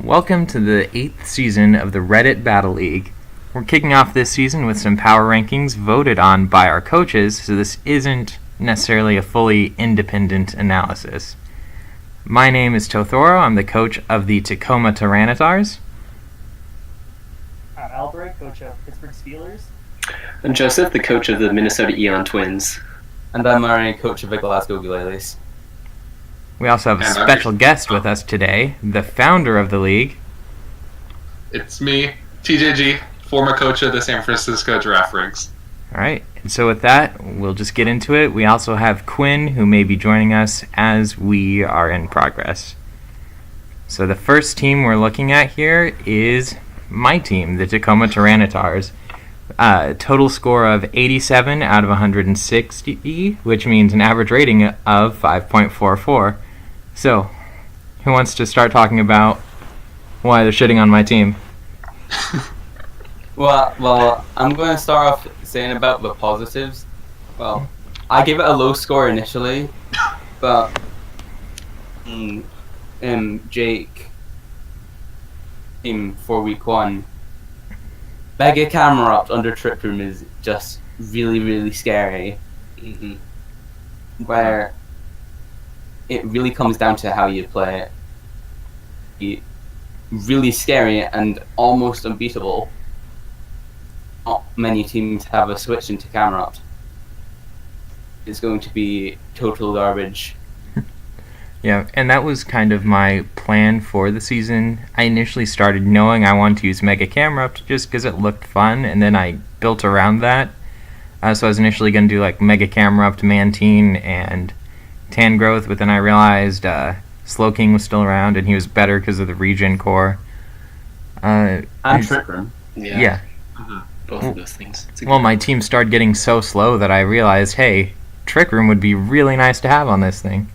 Welcome to the 8th season of the Reddit Battle League. We're kicking off this season with some power rankings voted on by our coaches, so this isn't necessarily a fully independent analysis. My name is Tothoro. I'm the coach of the Tacoma Tyranitars. I'm Albrecht, coach of Pittsburgh Steelers. I'm Joseph, the coach of the Minnesota Yount Twins. And I'm Murray, coach of the Glasgow Glaciers. We also have a special guest with us today, the founder of the league. It's me, TJG, former coach of the San Francisco Giraffe Rigs. All right, and so with that, we'll just get into it. We also have Quinn, who may be joining us as we are in progress. So the first team we're looking at here is my team, the Tacoma Tyranitars. Total score of 87 out of 160, which means an average rating of 5.44. So, who wants to start talking about why they're shitting on my team? Well, I'm going to start off saying about the positives. Well, I gave it a low score initially, but Jake team for week 1. Mega camera up under Trick Room is just really, really scary. Where it really comes down to how you play it. Really scary and almost unbeatable. Not many teams have a switch into camera up. It's going to be total garbage. Yeah, and that was kind of my plan for the season. I initially started knowing I wanted to use Mega Camera Up just because it looked fun, and then I built around that. So I was initially going to do like Mega Camera Up to Mantine and Tan Growth, but then I realized Slow King was still around, and he was better because of the regen core. And Trick Room. Yeah. Both of those things. Well, my team started getting so slow that I realized, hey, Trick Room would be really nice to have on this thing.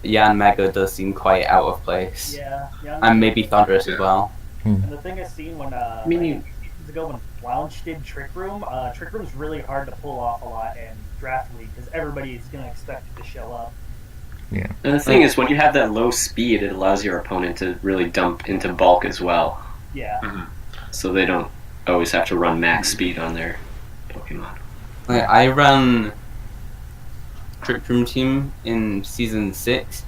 Yeah, and Mega does seem quite out of place. Yeah. And maybe Thunderous as well. And the thing I've seen when years ago when Lounge did Trick Room's really hard to pull off a lot in Draft League because everybody's going to expect it to show up. Yeah. And the thing is, when you have that low speed, it allows your opponent to really dump into bulk as well. Yeah. So they don't always have to run max speed on their Pokemon. I ran Trick Room team in season 6,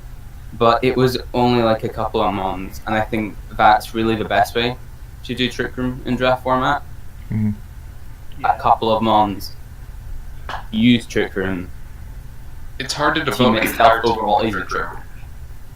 but it was only like a couple of months, and I think that's really the best way to do Trick Room in draft format. Mm-hmm. Yeah. A couple of months, use Trick Room. It's hard to Team devote an itself entire team overall to isn't Trick true. Room.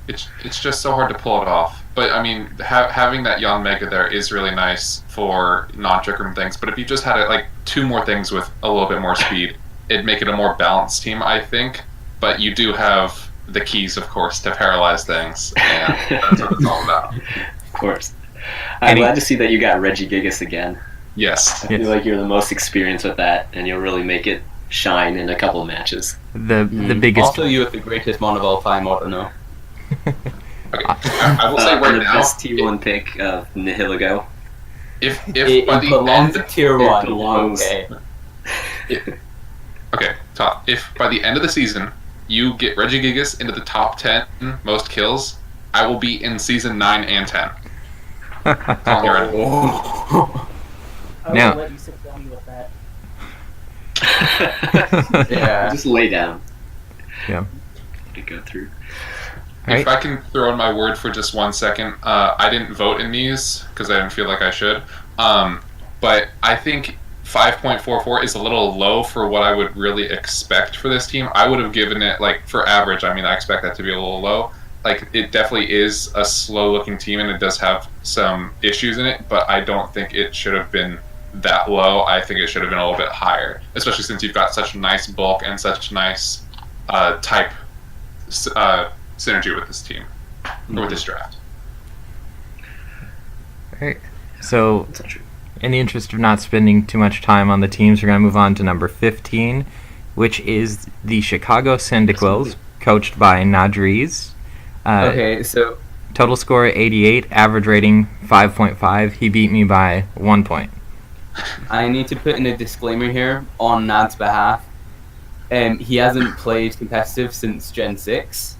It's just so hard to pull it off. But I mean, having that Yon Mega there is really nice for non-Trick Room things. But if you just had like 2 more things with a little bit more speed, it'd make it a more balanced team, I think. But you do have the keys, of course, to paralyze things, and that's what it's all about. Of course. I'm glad to see that you got Regigigas again. Yes. I feel like you're the most experienced with that, and you'll really make it shine in a couple of matches. The biggest... Also, you have the greatest mon of all time, I don't know. Okay. I will say right the now, best T1 pick of Nihiligo. if It by the belongs end, to tier 1. belongs. Okay. Top. If by the end of the season you get Regigigas into the top 10 most kills, I will be in season 9 and 10. Calling you in. I Now- will let you sit down with that. Yeah. Just lay down. Yeah. To go through. If I can throw in my word for just 1 second, I didn't vote in these because I didn't feel like I should. But I think 5.44 is a little low for what I would really expect for this team. I would have given it, like, for average, I mean, I expect that to be a little low. Like, it definitely is a slow-looking team, and it does have some issues in it, but I don't think it should have been that low. I think it should have been a little bit higher, especially since you've got such nice bulk and such nice type synergy with this team, or with this draft. Alright, so That's not true. in the interest of not spending too much time on the teams, we're going to move on to number 15, which is the Chicago Cyndaquils, coached by Nadriz. Okay, so Total score 88, average rating 5.5. He beat me by 1 point. I need to put in a disclaimer here on Nad's behalf. He hasn't played competitive since Gen 6.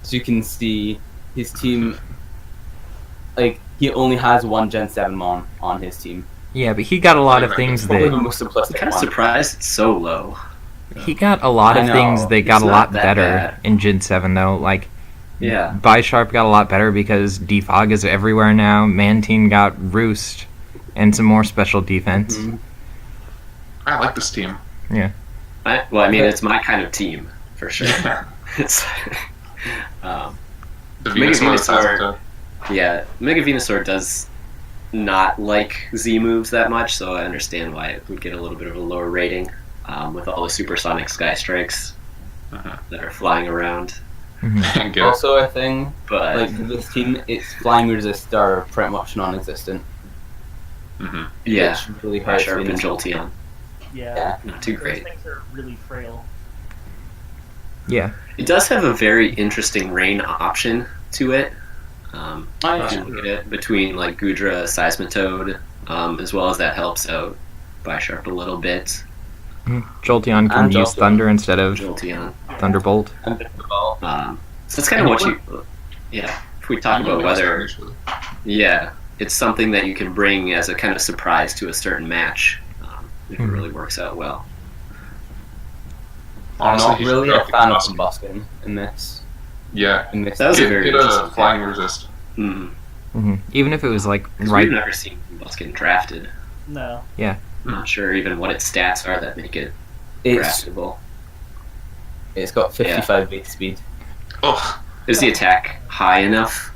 as you can see, his team, like, he only has one Gen 7 Mon on his team. Yeah, but he got a lot of things Probably the that... most simplistic I'm kind of one. surprised it's so low. He got a lot I of know. things that got It's a not lot that better bad. in Gen 7, though. Like, Yeah. Bisharp got a lot better because Defog is everywhere now. Mantine got Roost and some more special defense. Mhm. I like this team. Yeah. I mean, it's my kind of team, for sure. It's, The Mega Venusaur is Venusaur, yeah, Mega Venusaur does not like Z moves that much, so I understand why it would get a little bit of a lower rating with all the supersonic sky strikes that are flying around. Mhm. Get it? Also, I think, But like, this team, its flying resist are pretty much non-existent. Mhm. yeah, Which really hurts Sharp and Venusaur. Jolteon, Yeah. Yeah. not too Those great. things are really frail. Yeah. It does have a very interesting rain option to it. Oh, If you look at it between like Gudra, Seismitoad, as well as that helps out Bisharp a little bit. Jolteon can And use Jolteon. Thunder instead of Jolteon. Thunderbolt. And well, So that's kind of what you. Yeah, if we talk about whether. Yeah, it's something that you can bring as a kind of surprise to a certain match if it Mhm. really works out well. I'm Honestly, not he should really drop a the fan of Combustion. Combuskin in this. Yeah. In this That was a Get, very get a interesting flying pick. resist. Mm. Even if it was like We've right. never seen Buskin drafted. No. I'm not sure even what its stats are that make it It's draftable. it's got 55 base speed. Oh, Is the attack high enough?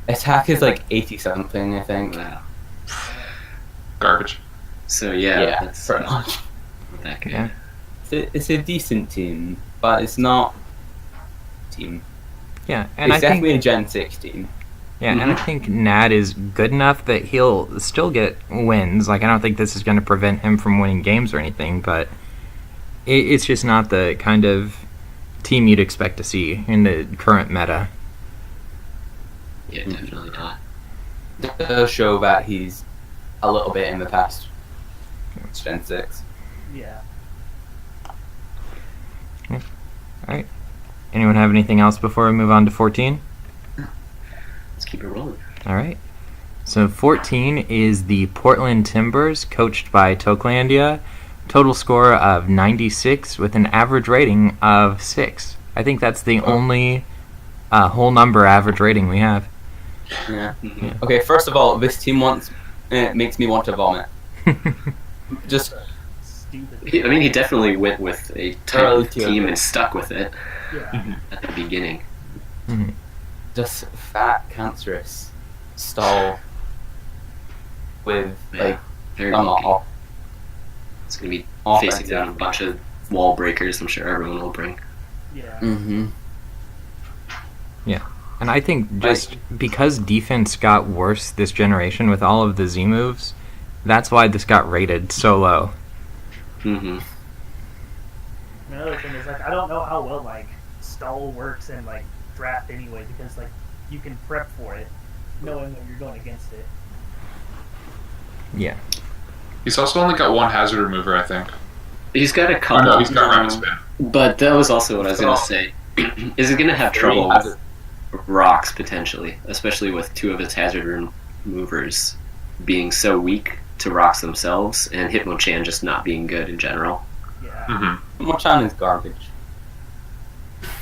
Attack is like 80 something, I think. Wow. garbage. So yeah, that's pretty not much. that good. Yeah. It's a decent team, but it's not a team. Yeah, and It's I think definitely a Gen 6 team. and I think Nad is good enough that he'll still get wins. Like I don't think this is going to prevent him from winning games or anything, but it's just not the kind of team you'd expect to see in the current meta. Yeah, definitely not. It does show that he's a little bit in the past. It's Gen 6. Yeah. Alright. Anyone have anything else before we move on to 14? Let's keep it rolling. Alright. So 14 is the Portland Timbers, coached by Tokelandia. Total score of 96 with an average rating of 6. I think that's the only whole number average rating we have. Yeah. Mhm. Okay, first of all, this team makes me want to vomit. Just Stupid. I mean, he definitely went with a type Early of team tier. and stuck with it Yeah. at the beginning. just fat, cancerous, stall with Yeah, like very some bulky. off. It's gonna be offense, facing down a bunch of wall breakers. I'm sure everyone will bring. Yeah. Mm-hmm. And I think just because defense got worse this generation with all of the Z moves, that's why this got rated so low. Mm-hmm. Another thing is like I don't know how well like stall works in like draft anyway because like you can prep for it, knowing when you're going against it. Yeah. He's also only got one hazard remover, I think. He's got a Oh couple, no, he's got rapid spin. but that was also what I was gonna say. Is he gonna have trouble with Hazard. rocks potentially, especially with two of his hazard removers being so weak to rocks themselves, and Hitmonchan just not being good in general. Yeah. Mm-hmm. Mochan is garbage.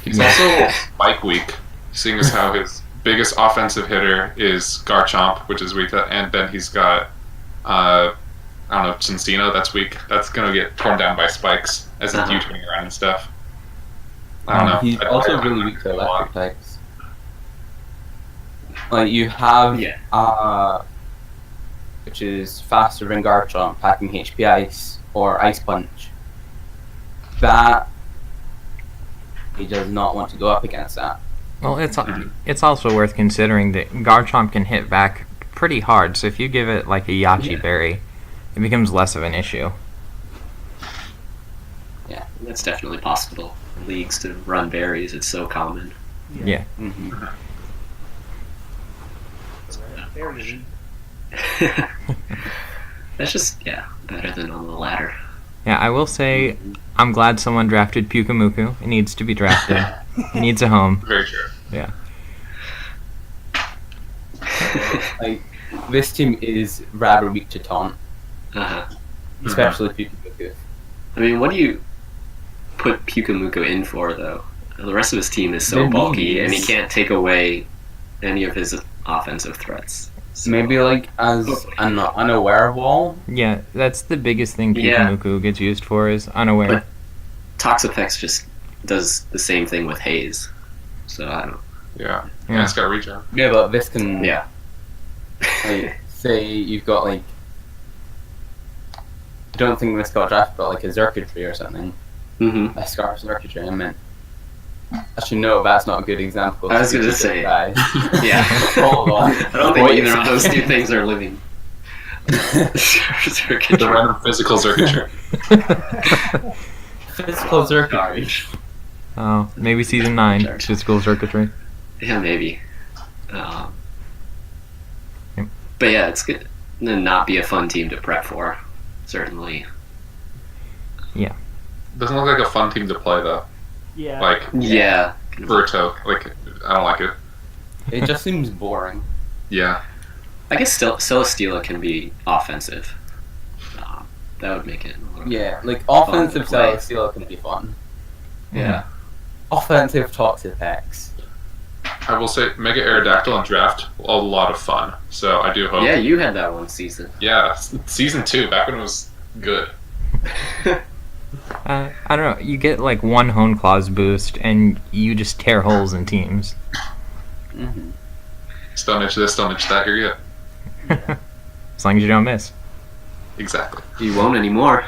He's also spike weak, seeing as how his biggest offensive hitter is Garchomp, which is weak, and then he's got I don't know, Cincino, that's weak. That's gonna get torn down by spikes as it's U-turning around and stuff. I don't know. He's I- also I- really weak to electric types. Like you have Yeah. which is faster than Garchomp, packing HP Ice or Ice Punch. That he does not want to go up against that. Well, it's also worth considering that Garchomp can hit back pretty hard, so if you give it like a Yachi Berry, it becomes less of an issue. That's definitely possible. In leagues to run berries, it's so common. Yeah. Mm-hmm. Very easy. That's just better than on the ladder. Yeah, I will say I'm glad someone drafted Pukamuku. It needs to be drafted. It needs a home. Very true. Yeah. Like, this team is rather weak to taunt, Uh-huh. especially Pukamuku. I mean, what do you put Pukamuku in for, though? The rest of his team is so The bulky, and he knees. can't take away any of his offensive threats. So, Maybe like as an unaware wall. Yeah, that's the biggest thing Yeah. Pukamuku gets used for is unaware. But Toxapex just does the same thing with Haze. So I don't. Yeah. Yeah. Yeah, it's got regen. Yeah, but this can Yeah. like, say you've got like, I don't think this got drafted, but like a circuitry or something, Mm-hmm. a scarf circuitry. I meant. Actually, no, that's not a good example. I was gonna It's say. guys. Yeah. Hold on. I don't think Wait. either of those two things are living. The random physical circuitry. Physical circuitry. Oh, maybe season 9, Charge. physical circuitry. Yeah, maybe. Um, Yep. But yeah, it's good to not be a fun team to prep for. Certainly. Doesn't look like a fun team to play though. Yeah. Like Yeah. Berto. Like I don't like it. It just seems boring. Yeah. I guess still Celesteela can be offensive. That would make it a little Yeah, more like fun offensive to play. Celesteela can be fun. Yeah. Offensive Toxapex. I will say Mega Aerodactyl and Draft a lot of fun. So I do hope. Yeah, you had that one season. Yeah, season 2 back when it was good. I don't know, you get like one Hone Claws boost and you just tear holes in teams. Mm-hmm. Stone Edge this, Stone Edge that. You're good. As long as you don't miss. Exactly. You won't anymore.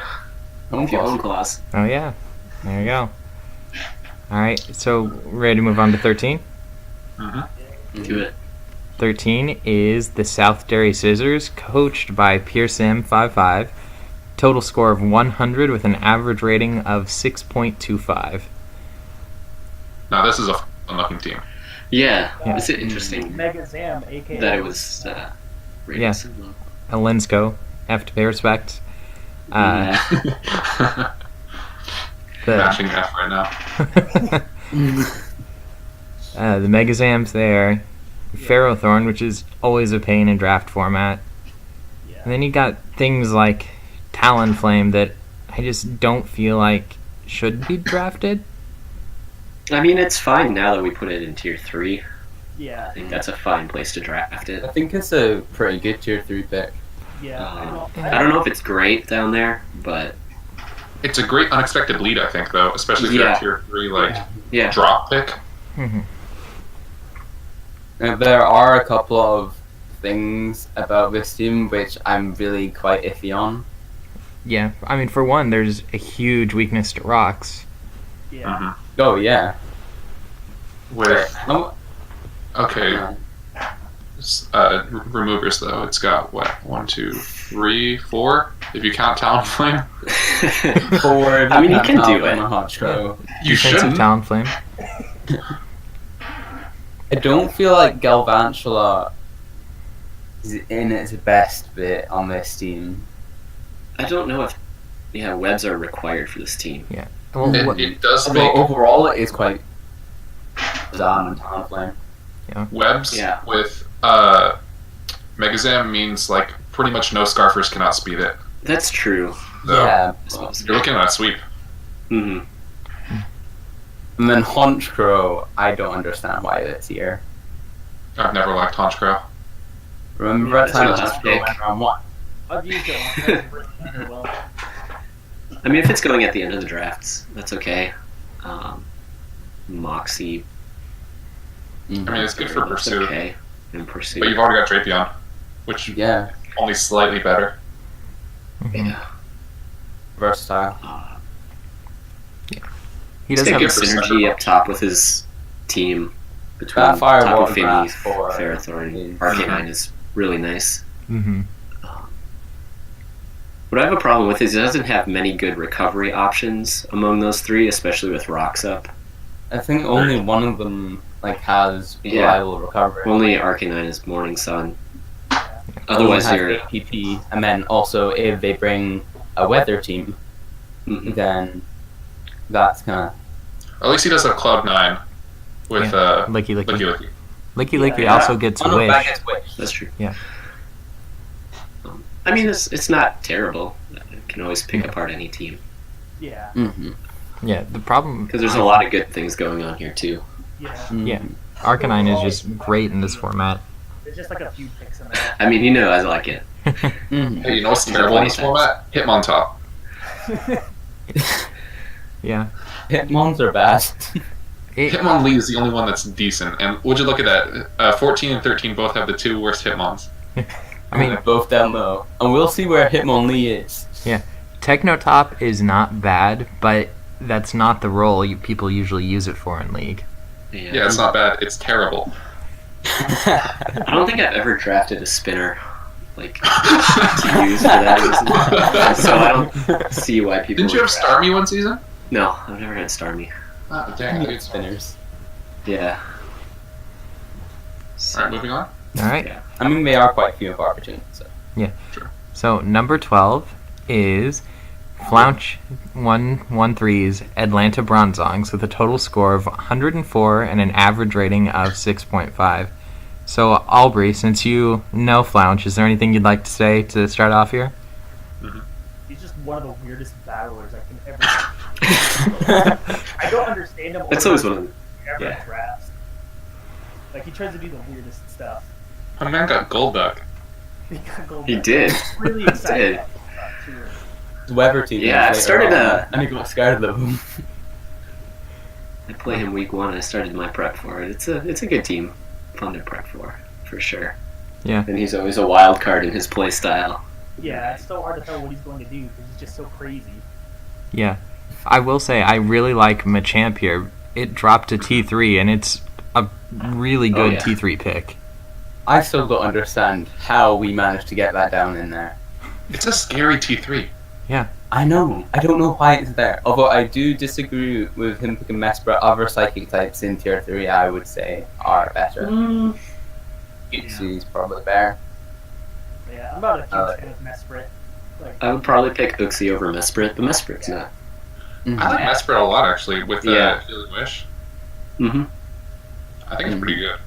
Home If you claws. own claws. Oh yeah, there you go. Alright, so ready to move on to 13? Mm-hmm. Do it. 13 is the South Derry Scissors, coached by PearSam55. Total score of 100 with an average rating of 6.25. Now this is a fun-looking team. Yeah. Yeah. It's interesting Mega Zam, aka. that it was rated Yeah. so low. A Lensko, F to pay respect. The, Mashing F right now. the Megazam's there. Ferrothorn, which is always a pain in draft format. Yeah. And then you got things like Talonflame that I just don't feel like should be drafted. I mean, it's fine now that we put it in tier 3. Yeah. I think that's a fine place to draft I it. think it's a pretty good tier 3 pick. Yeah. I don't know if it's great down there, but It's a great unexpected lead, I think, though, especially if you're Yeah. a tier 3 like yeah. drop pick. Mhm. There are a couple of things about this team which I'm really quite iffy on. Yeah, I mean, for one, there's a huge weakness to rocks. Yeah. Mm-hmm. Oh yeah. With No, okay, removers though, it's got what 1, 2, 3, 4. If you count Talonflame, forward. I mean, you can do it. you Defensive shouldn't. Talonflame. I don't feel like Galvantula is in its best bit on this team. I don't know if webs are required for this team. Well, It does Although make overall it is quite Zam and Talonflame. webs Yeah. with Megazam means like pretty much no Scarfers can outspeed it. That's true. So Yeah. you're looking at a sweep. hmm And then Honchcrow, I don't understand why it's here. I've never liked Honchcrow. Remember Yeah, that time that's a Honchcrow tough pick. went round 1? I've used it. It hasn't really done well. I mean, if it's going at the end of the drafts, that's okay. Moxie, I mean, it's good for that's Pursuit, okay. And Pursuit. but you've already got Drapion, which Yeah, only slightly better. Mhm. Yeah. versatile. He He's does got have good a- synergy up top with his team between That Firewall Taco Fini, Grass for Ferrothorn, Arcanine is really nice. Mm-hmm. What I have a problem with is it doesn't have many good recovery options among those three, especially with rocks up. I think only one of them like has Yeah. reliable recovery. Only Arcanine is Morning Sun. Only Otherwise, has you're APP, and then also if they bring a weather team, Mhm. then that's kind of At least he does have Cloud9. with Licky. Licky. Licky Yeah. also gets Oh, no, Wish. that gets Wish. That's true. Yeah. I mean, it's not terrible. You can always pick apart any team Yeah. Mm-hmm. Yeah, the problem... because there's a lot of good things going on here too. Yeah. Yeah. Arcanine is just great in this format. There's just like a few picks in there. I mean, he knows I like it. Mm-hmm. Hey, you know what's terrible in this format? Hitmontop. Yeah. Hitmons are bad. Hitmonlee is the only one that's decent. And would you look at that? 14 and 13 both have the 2 worst Hitmons. I mean, both down low. And we'll see where Hitmonlee is. Technotop is not bad, but that's not the role people usually use it for in League. Yeah, it's not bad. It's terrible. I don't think I've ever drafted a spinner like to use for that reason. So I don't see why people. Didn't you have Starmie one season? No, I've never had Starmie. Oh, dang. Good spinners. Yeah. Alright, moving on. Alright. Yeah. I mean, they are quite few and far between. So. So, number 12 is Flounch 113's Atlanta Bronzongs with a total score of 104 and an average rating of 6.5. So, Aubrey, since you know Flounch, is there anything you'd like to say to start off here? He's just one of the weirdest battlers I can ever. I don't understand him. That's always one of them. Ever yeah. drafts. Like he tries to do the weirdest stuff. My man got Golduck. He got gold. He did. Really excited. Did. About that too. Weather team. Yeah, I started and he got scared of them. I play him week 1. I started my prep for it. It's a good team. Fun to prep for sure. Yeah. And he's always a wild card in his play style. Yeah, it's so hard to tell what he's going to do because he's just so crazy. Yeah. I will say, I really like Machamp here. It dropped to T3, and it's a really good yeah. T3 pick. I still don't understand how we managed to get that down in there. It's a scary T3. I know. I don't know why it's there. Although I do disagree with him picking Mesprit. Other psychic types in tier 3, I would say, are better. Uxi's probably better. Yeah, I'm not a huge fan of Mesprit. Like, I would probably pick Uxie over Mesprit, but Mesprit's not. Mm-hmm. I like Mesprit a lot, actually, with the Yeah. Healing Wish. Mm-hmm. I think it's pretty good.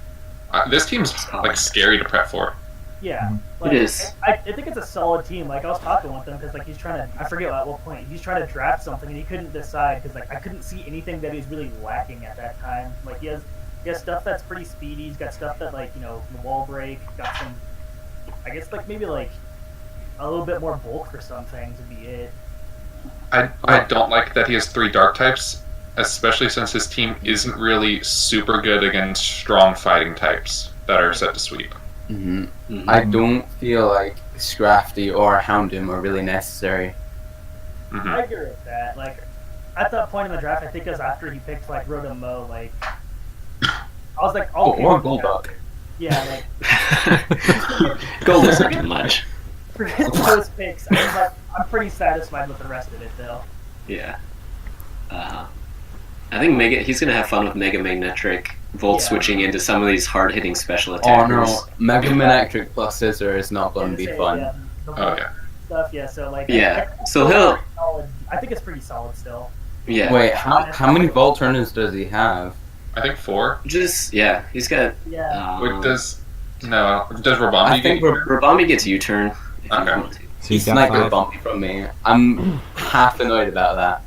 This team's, like, scary to prep for. yeah, like, It is. I think it's a solid team. Like I was talking with him because like he's trying to. I forget at what point he's trying to draft something and he couldn't decide because like I couldn't see anything that he's really lacking at that time. Like he has stuff that's pretty speedy. He's got stuff that like the wall break. Got some. I guess like maybe like a little bit more bulk for some things would be it. I don't like that he has 3 dark types, especially since his team isn't really super good against strong fighting types that are set to sweep. Mm-hmm. Mm-hmm. I don't feel like Scrafty or Houndoom are really necessary. Mm-hmm. I agree with that. Like at that point in the draft, I think it was after he picked like Rotom-Mo. Like I was like, Oh, okay, or Golduck. yeah, like. Gold isn't too much. For those picks, I'm pretty satisfied with the rest of it, though. Yeah. I think he's going to have fun with Mega Magnetric, Volt Yeah. switching into some of these hard-hitting special Oh attackers. no, Mega Manectric plus Scissor is not going to be Yeah, fun. yeah, the Oh, yeah. stuff, yeah. So like, Yeah, I so think he'll- it's solid. I think it's pretty solid still. Yeah. Wait, how many Volt Turners does he have? I think 4. Yeah, he's got... Yeah. Wait, does Rabambi I think get... Rabambi gets U-turn. If you Okay. want to. So He you've got sniped 5. Bumpy from me. I'm half annoyed about that.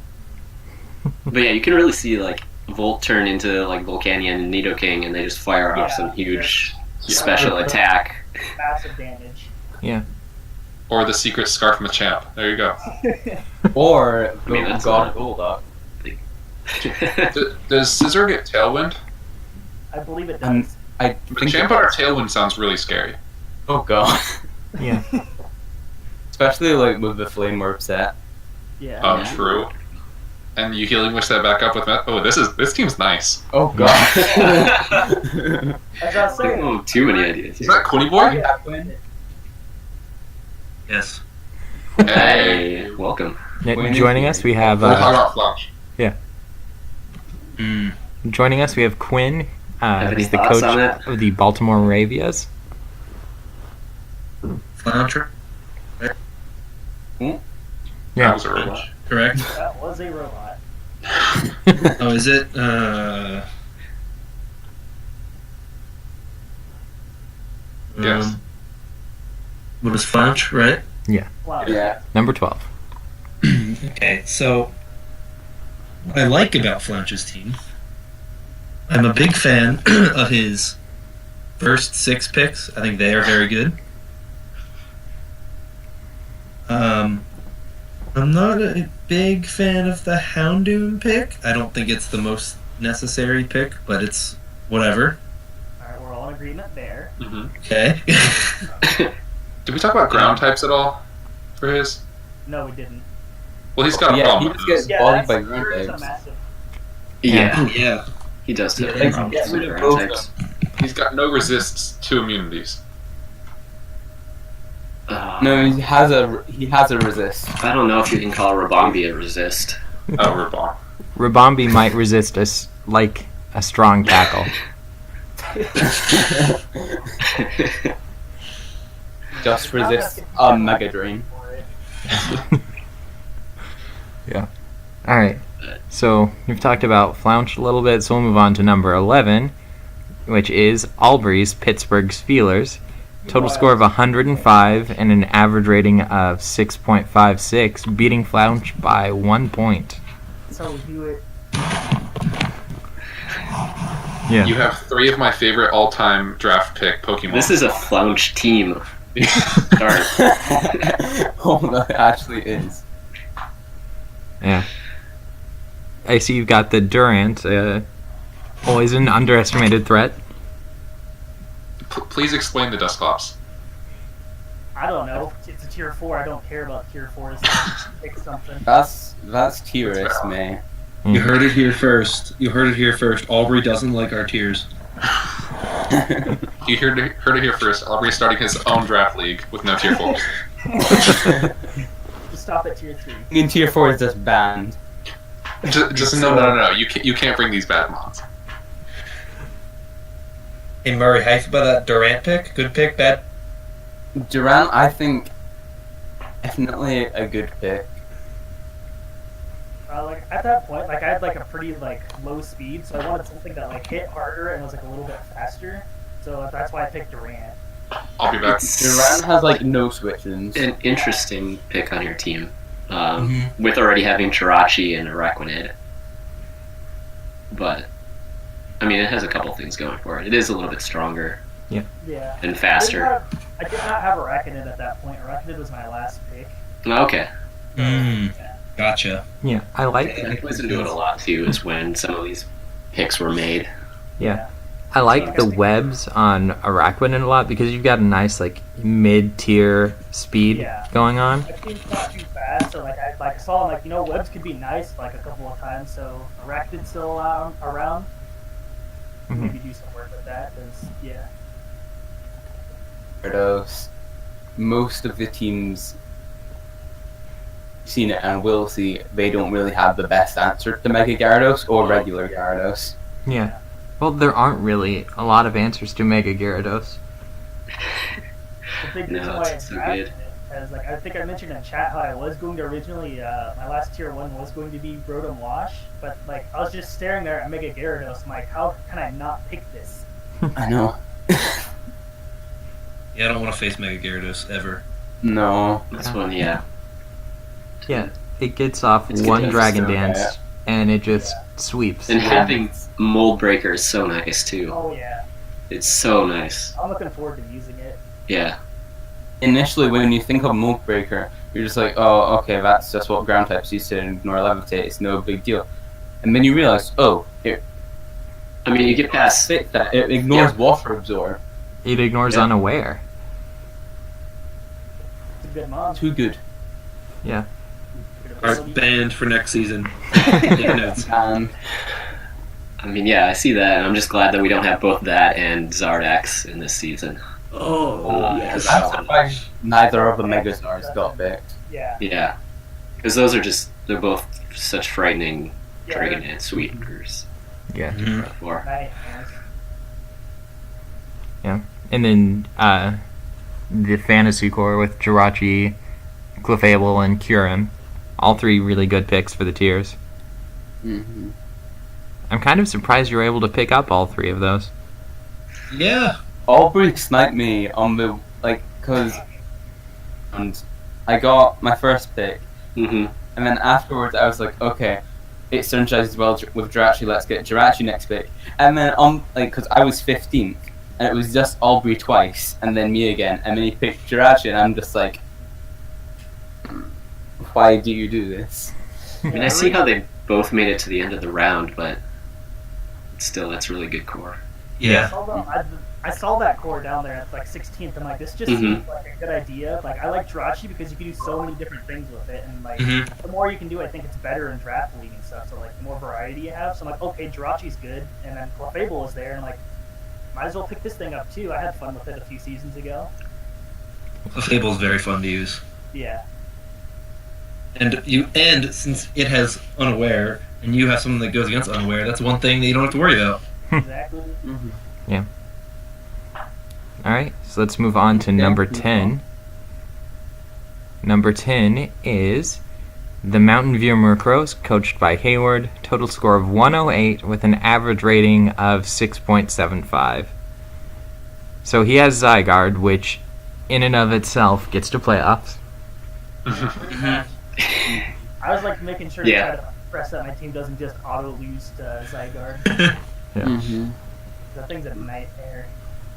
But yeah, you can really see like Volt turn into like Volcanion and Nidoking, and they just fire off Yeah. some huge Yeah. special attack. Massive damage. Or the secret Scarf Machamp. There you go. Or I mean, that's God not- Golduck. Does Scissor get Tailwind? I believe it Um, does. I think Machamp under Tailwind sounds really scary. Oh god. Yeah. Especially like with the Flame Orb set. Yeah. Yeah. True. And you Healing Wish that back up with... this team's nice. Oh god. As I was saying, Oh, too many ideas. Is that Quinny Boy? yeah, Yes. Hey, welcome. Joining us, we have... We'll talk about Flash. Mm. Joining us, we have Quinn, Have any who's the thoughts coach on that? of the Baltimore Ravens. Flounder, That Yeah. was a robot. correct? that was a robot. Oh, is it? Yes. What is Flanch, right? Wow. Yeah. Number 12. Okay, so what I like about Flanch's team, I'm a big fan of his first 6 picks. I think they are very good. I'm not a big fan of the Houndoom pick. I don't think it's the most necessary pick, but it's whatever. Alright, we're all in agreement there. Okay. Did we talk about ground types at all for his? No, we didn't. Well, he's got a Yeah, problem he with just those. gets Yeah, bodied that's by yours ground is a types. massive. Yeah, He does have Yeah, problems get with rid of ground both types. He's got no resists to immunities. No, he has a resist. I don't know if you can call Rabombi a resist. Oh, Rabon. Rabombi might resist us like a strong tackle. Just resist a Mega Drain. Yeah. All right. So we've talked about Flouch a little bit, so we'll move on to number 11, which is Albury's Pittsburgh Steelers. Total score of 105 and an average rating of 6.56, beating Flouch by 1 point. That's how we do it. Yeah. You have 3 of my favorite all-time draft pick Pokemon. This is a Flouch team. Darn. Oh no, it actually is. Yeah. I see you've got the Durant, always an underestimated threat. Please explain the Dusclops. I don't know. It's a tier 4. I don't care about tier 4s. Pick something. That's tier-ish, man. You heard it here first. Aubrey doesn't like our tiers. You heard it here first. Aubrey's starting his own draft league with no tier 4. Just stop at tier 3. In tier 4 is just banned. Just no. You can't bring these bad mons. Hey Murray, how you feel about that Durant pick? Good pick, bad? Durant, I think, definitely a good pick. Like at that point, like I had like a pretty like low speed, so I wanted something that like hit harder and was like a little bit faster. So that's why I picked Durant. I'll be back. Durant has like no switch-ins. An interesting pick on your team. With already having Jirachi and Araquanid. But, I mean, it has a couple things going for it. It is a little bit stronger Yeah. and faster. I did not have Araquanid at that point. Araquanid was my last pick. Okay. Gotcha. Yeah, I like I listened to it a lot, too, is when some of these picks were made. Yeah. I like the webs on Araquanid a lot because you've got a nice like mid-tier speed going on. I think it's not too fast, so like I saw like webs could be nice like a couple of times. So Araquanid's still around. Maybe do some work with that because Gyarados. Most of the teams seen it and will see they don't really have the best answer to Mega Gyarados or regular Gyarados. Yeah. Well, there aren't really a lot of answers to Mega Gyarados. The big reason why it's so drafted good. it, because like I think I mentioned in chat how I was going to originally my last tier 1 was going to be Rotom Wash, but like I was just staring there at Mega Gyarados. I'm like, how can I not pick this? I know. Yeah, I don't want to face Mega Gyarados ever. No. This one, yeah. Yeah, it gets off It's one good. Dragon So Dance bad. and it just sweeps. And having Mold Breaker is so nice, too. Oh yeah, It's so nice. I'm looking forward to using it. Yeah. Initially, when you think of Mold Breaker, you're just like, oh, okay, that's just what ground types used to ignore Levitate. It's no big deal. And then you realize, oh, it I mean, you get past... fits that. It ignores Water Absorb. It ignores Yeah. Unaware. It's a good mod. Too good. Yeah. Alright, banned for next season. Take notes. And I mean, yeah, I see that, and I'm just glad that we don't have both that and Zardax in this season. Oh, yes. I'm surprised neither of the Megazards got picked. Yeah. Yeah. Because those are just... They're both such frightening Yeah, Dragon they're- Dance sweeteners. Yeah. For. Nice. And then the Fantasy Core with Jirachi, Clefable, and Kyurem. All 3 really good picks for the tiers. Mm-hmm. I'm kind of surprised you were able to pick up all 3 of those. Yeah. Aubrey sniped me on the because and I got my first pick, Mm-hmm. and then afterwards I was like, okay, it synergizes well with Jirachi. Let's get Jirachi next pick, and then because I was 15th, and it was just Aubrey twice, and then me again, and then he picked Jirachi, and I'm just like, why do you do this? I mean, I see how they both made it to the end of the round, but still, that's really good core. Yeah. I saw that core down there at like 16th. I'm like, this just seems like a good idea. Like, I like Jirachi because you can do so many different things with it, and like the more you can do, I think it's better in draft league and stuff. So like, the more variety you have. So I'm like, okay, Jirachi's good, and then Clefable is there, and like, might as well pick this thing up too. I had fun with it a few seasons ago. Clefable is very fun to use. Yeah. And since it has Unaware, and you have something that goes against Unaware, that's one thing that you don't have to worry about. Exactly. Yeah. All right, so let's move on to number 10. Number 10 is the Mountain View Murkrows, coached by Hayward. Total score of 108 with an average rating of 6.75. So he has Zygarde, which in and of itself gets to playoffs. I was like making sure to try to press that my team doesn't just auto lose to Zygarde. That thing's a nightmare.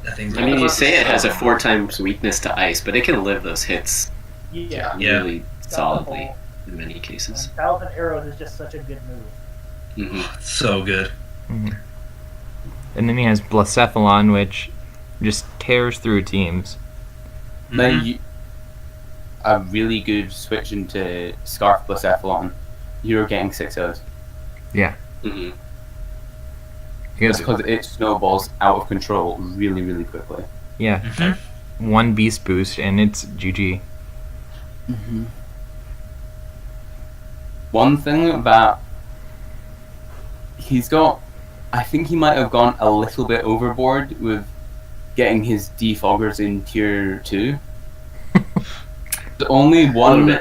I mean, you say it has a 4 times weakness to ice, but it can live those hits really solidly in many cases. 1,000 Arrows is just such a good move. So good. And then he has Blacephalon, which just tears through teams. Then a really good switch into Scarf Blacephalon. You're getting 6-0s. Yeah. Because it snowballs out of control really, really quickly. Yeah. One beast boost and it's GG. One thing that he's got, I think he might have gone a little bit overboard with getting his defoggers in tier 2. There's only one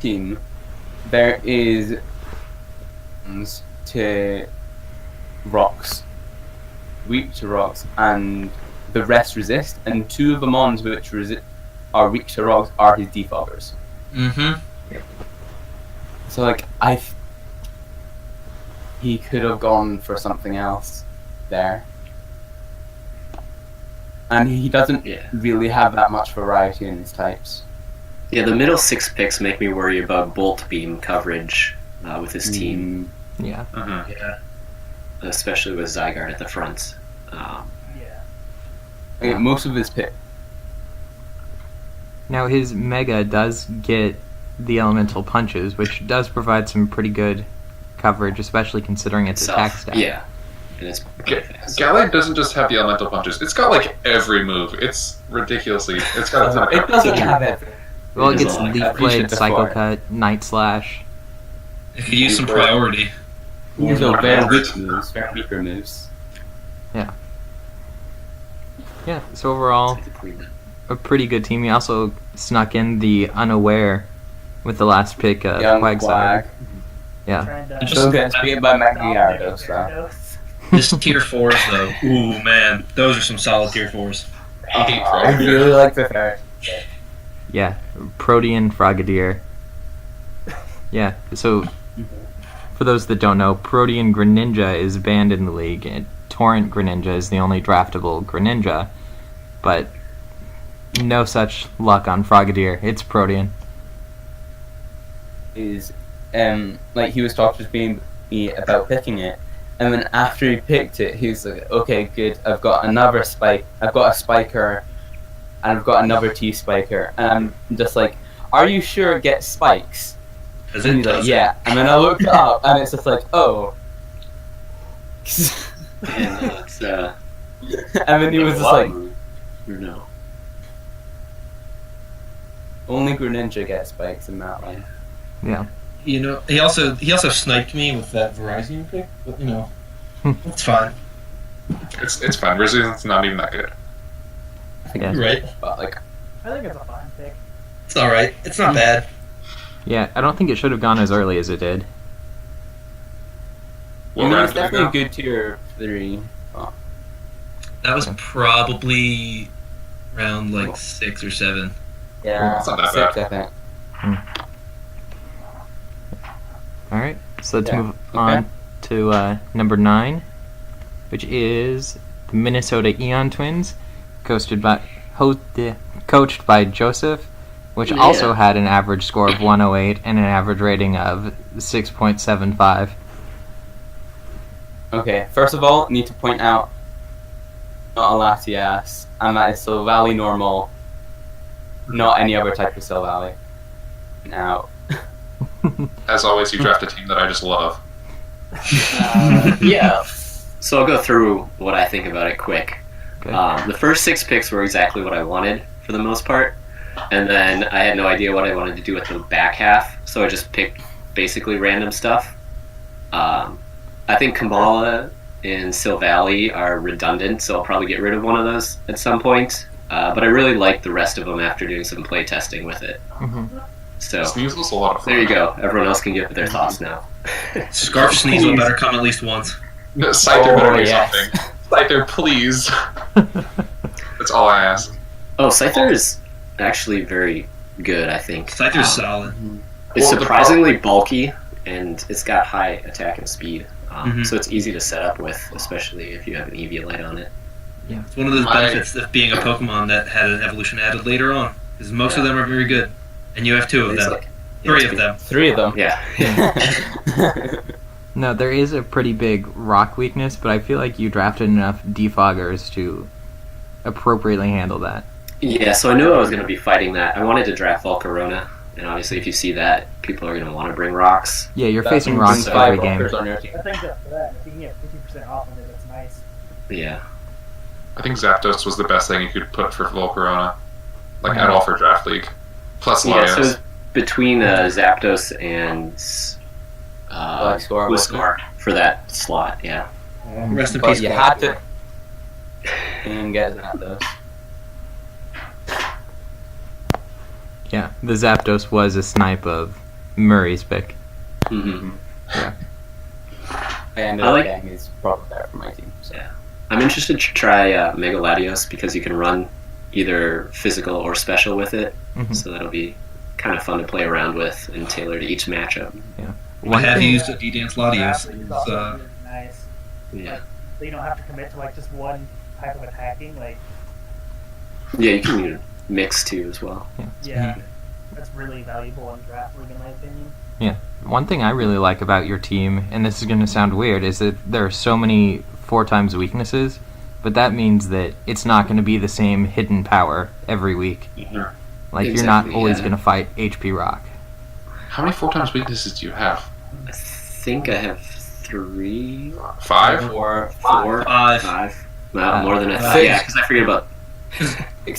team. There is to rocks, weak to rocks, and the rest resist. And 2 of the mons which are weak to rocks are his defoggers. So like he could have gone for something else there. And he doesn't really have that much variety in his types. Yeah, the middle 6 picks make me worry about Bolt Beam coverage with his team. Yeah. Especially with Zygarde at the front. Most of his pick. Now his Mega does get the elemental punches, which does provide some pretty good coverage, especially considering its attack stat. Yeah. And it's Gallade doesn't just have the elemental punches. It's got like every move. It's ridiculously. It's got a ton of It doesn't have everything. Well, it gets Like Leaf Blade, Psycho Cut, Night Slash. If you use some priority. These are very weak moves, very weaker moves. Yeah, so overall, a pretty good team. He also snuck in the Unaware with the last pick of Quagsire. Yeah. Just get beat by Gyarados, though. Just tier 4s, though. Ooh, man. Those are some solid tier 4s. I really like the third. Yeah, Protean Frogadier. Yeah, so for those that don't know, Protean Greninja is banned in the league, and Torrent Greninja is the only draftable Greninja, but no such luck on Frogadier. It's Protean. Like he was talking to me about picking it, and then after he picked it, he was like, "Okay, good. I've got another spike. I've got a spiker, and I've got another T-spiker." And I'm just like, "Are you sure it gets spikes?" As And it he's like, does. "Yeah." And then I looked it up, and it's just like, "Oh." And it's And then he was just like, no. "Only Greninja gets spikes in that one." Yeah. You know, he also sniped me with that Verizon pick, but you know, it's fine. It's fine. Resistance not even that good. I think Yeah. it's Right. but like, I think it's a fine pick. It's all right. It's not bad. Yeah, I don't think it should have gone as early as it did. I mean, round it's did it definitely go? a good tier 3. That was probably around like 6 or 7. Yeah, It's not that 6, bad. I think. All right, so let's Yeah, move okay. on to number 9, which is the Minnesota Eon Twins, coached by Joseph, which Yeah. also had an average score of 108 and an average rating of 6.75. Okay, first of all, need to point out not a Latias, and that is Sil Valley normal, not any other type of Sil Valley. Now, As always, you draft a team that I just love. Yeah. So I'll go through what I think about it quick. Okay. The first 6 picks were exactly what I wanted for the most part, and then I had no idea what I wanted to do with the back half, so I just picked basically random stuff. I think Kamala and Sil Valley are redundant, so I'll probably get rid of one of those at some point. But I really like the rest of them after doing some play testing with it. Mhm. So Sneasel's a lot of fun. there you go. Everyone else can give their thoughts now. Scarf Sneasel better come at least once. No, Scyther better do yes. something. Scyther, please. That's all I ask. Oh, Scyther is actually very good, I think. Scyther's solid. It's Well, the surprisingly bulky, and it's got high attack and speed. Mhm. So it's easy to set up with, especially if you have an Eviolite on it. It's one of those benefits of being a Pokemon that had an evolution added later on, because most of them are very good, and you have 2 of It's them, like- 3 of them. 3 of them. Yeah. No, there is a pretty big rock weakness, but I feel like you drafted enough defoggers to appropriately handle that. Yeah, so I knew I was going to be fighting that. I wanted to draft Volcarona, and obviously if you see that, people are going to want to bring rocks. Yeah, you're That facing means rocks 5 every game. walkers on your team. I think that for that, if you can get 50% off of it, that's nice. Yeah. I think Zapdos was the best thing you could put for Volcarona. Like, at all for Draft League. Plus Yeah, so Laios. it's between Zapdos and Whiscar. for that slot, yeah. Rest in But peace, you Squad. had to and get Zapdos. Yeah, the Zapdos was a snipe of Murray's pick. hmm I ended I up like- getting his product there for my team. So. Yeah. I'm interested to try Mega Latios because you can run either physical or special with it, Mhm. so that'll be kind of fun to play around with and tailor to each matchup. I One have thing- used a D-Dance Latios. It's It's, also really nice. Yeah. So you don't have to commit to like just one type of attacking. Like, Yeah, you can mix too as well. yeah, that's really valuable in draft league, in my opinion. One thing I really like about your team, and this is going to sound weird, is that there are so many 4 times weaknesses, but that means that it's not going to be the same hidden power every week. Like, you're not Exactly, always yeah. going to fight HP Rock. How many 4 times weaknesses do you have? I think I have 3, 5? 4, 5. 5. No, more than I thought. 6. Yeah, because I forget about.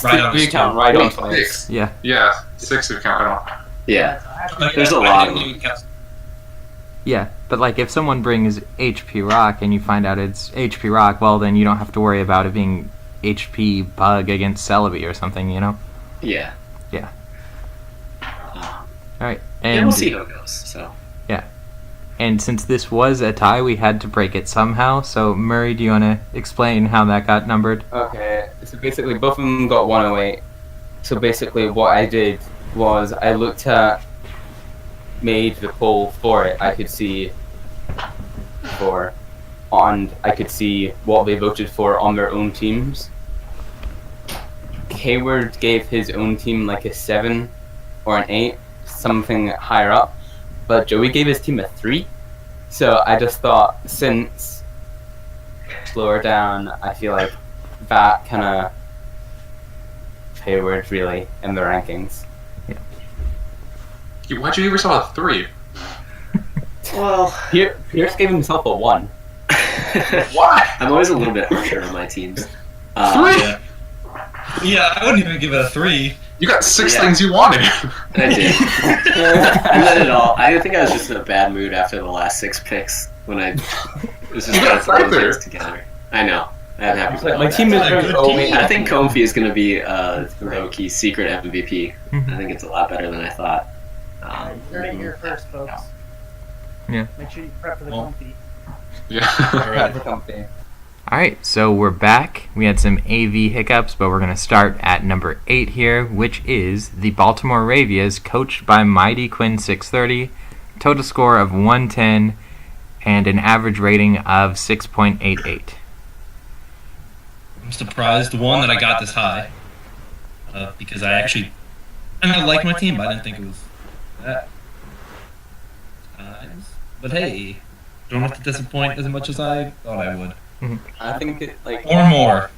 Right on You the count spot. right on Wait, twice. 6. Yeah. Yeah, 6 if you count. I don't. Yeah. Actually, There's a lot of them. Yeah, but like if someone brings HP Rock and you find out it's HP Rock, well then you don't have to worry about it being HP Bug against Celebi or something, you know? Yeah. Yeah. Um, Alright, and and we'll see how it goes. So. and since this was a tie, we had to break it somehow, so Murray, do you want to explain how that got numbered? Okay, so basically both of them got 108. So basically what I did was I looked at, made the poll for it. I could see and I could see what they voted for on their own teams. Hayward gave his own team like a 7 or an 8, something higher up, but Joey gave his team a 3. So I just thought, since slower down, I feel like that kind of Hayward really in the rankings. Why'd you give yourself a 3? Well. Pierce gave himself a 1. Why? I'm always a little bit harsher on my teams. 3? Yeah, I wouldn't even give it a 3. You got 6 Yeah. things you wanted. I did. I let it all. I think I was just in a bad mood after the last 6 picks when I was just You got trying to throw further. things together. I know. I'm happy with My that. team is That's a very good only. team. I think Comfy is going to be a low-key secret MVP. I think it's a lot better than I thought. you heard it here first, folks. Yeah. Make sure you prep for the Well, comfy. Yeah. Alright. Company. All right, so we're back. We had some AV hiccups, but we're going to start at number 8 here, which is the Baltimore Ravens, coached by Mighty Quinn 630, total score of 110, and an average rating of 6.88. I'm surprised, one, that I got this high, because I actually like my team, but I didn't think it was that. But hey, don't have to disappoint as much as I thought I would. I think it Or more.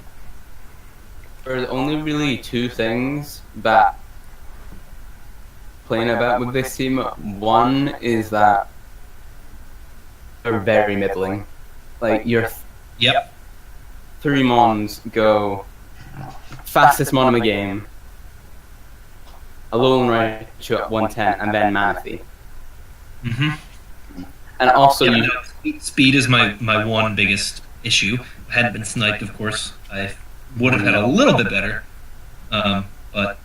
There's only really two things that playing about with this team. One is that they're very middling. Your three mons go fastest mon in the game, a lone ratio at 110, and then Manatee. And also, speed is my one biggest issue. I hadn't been sniped, of course. I would have had a little bit better, but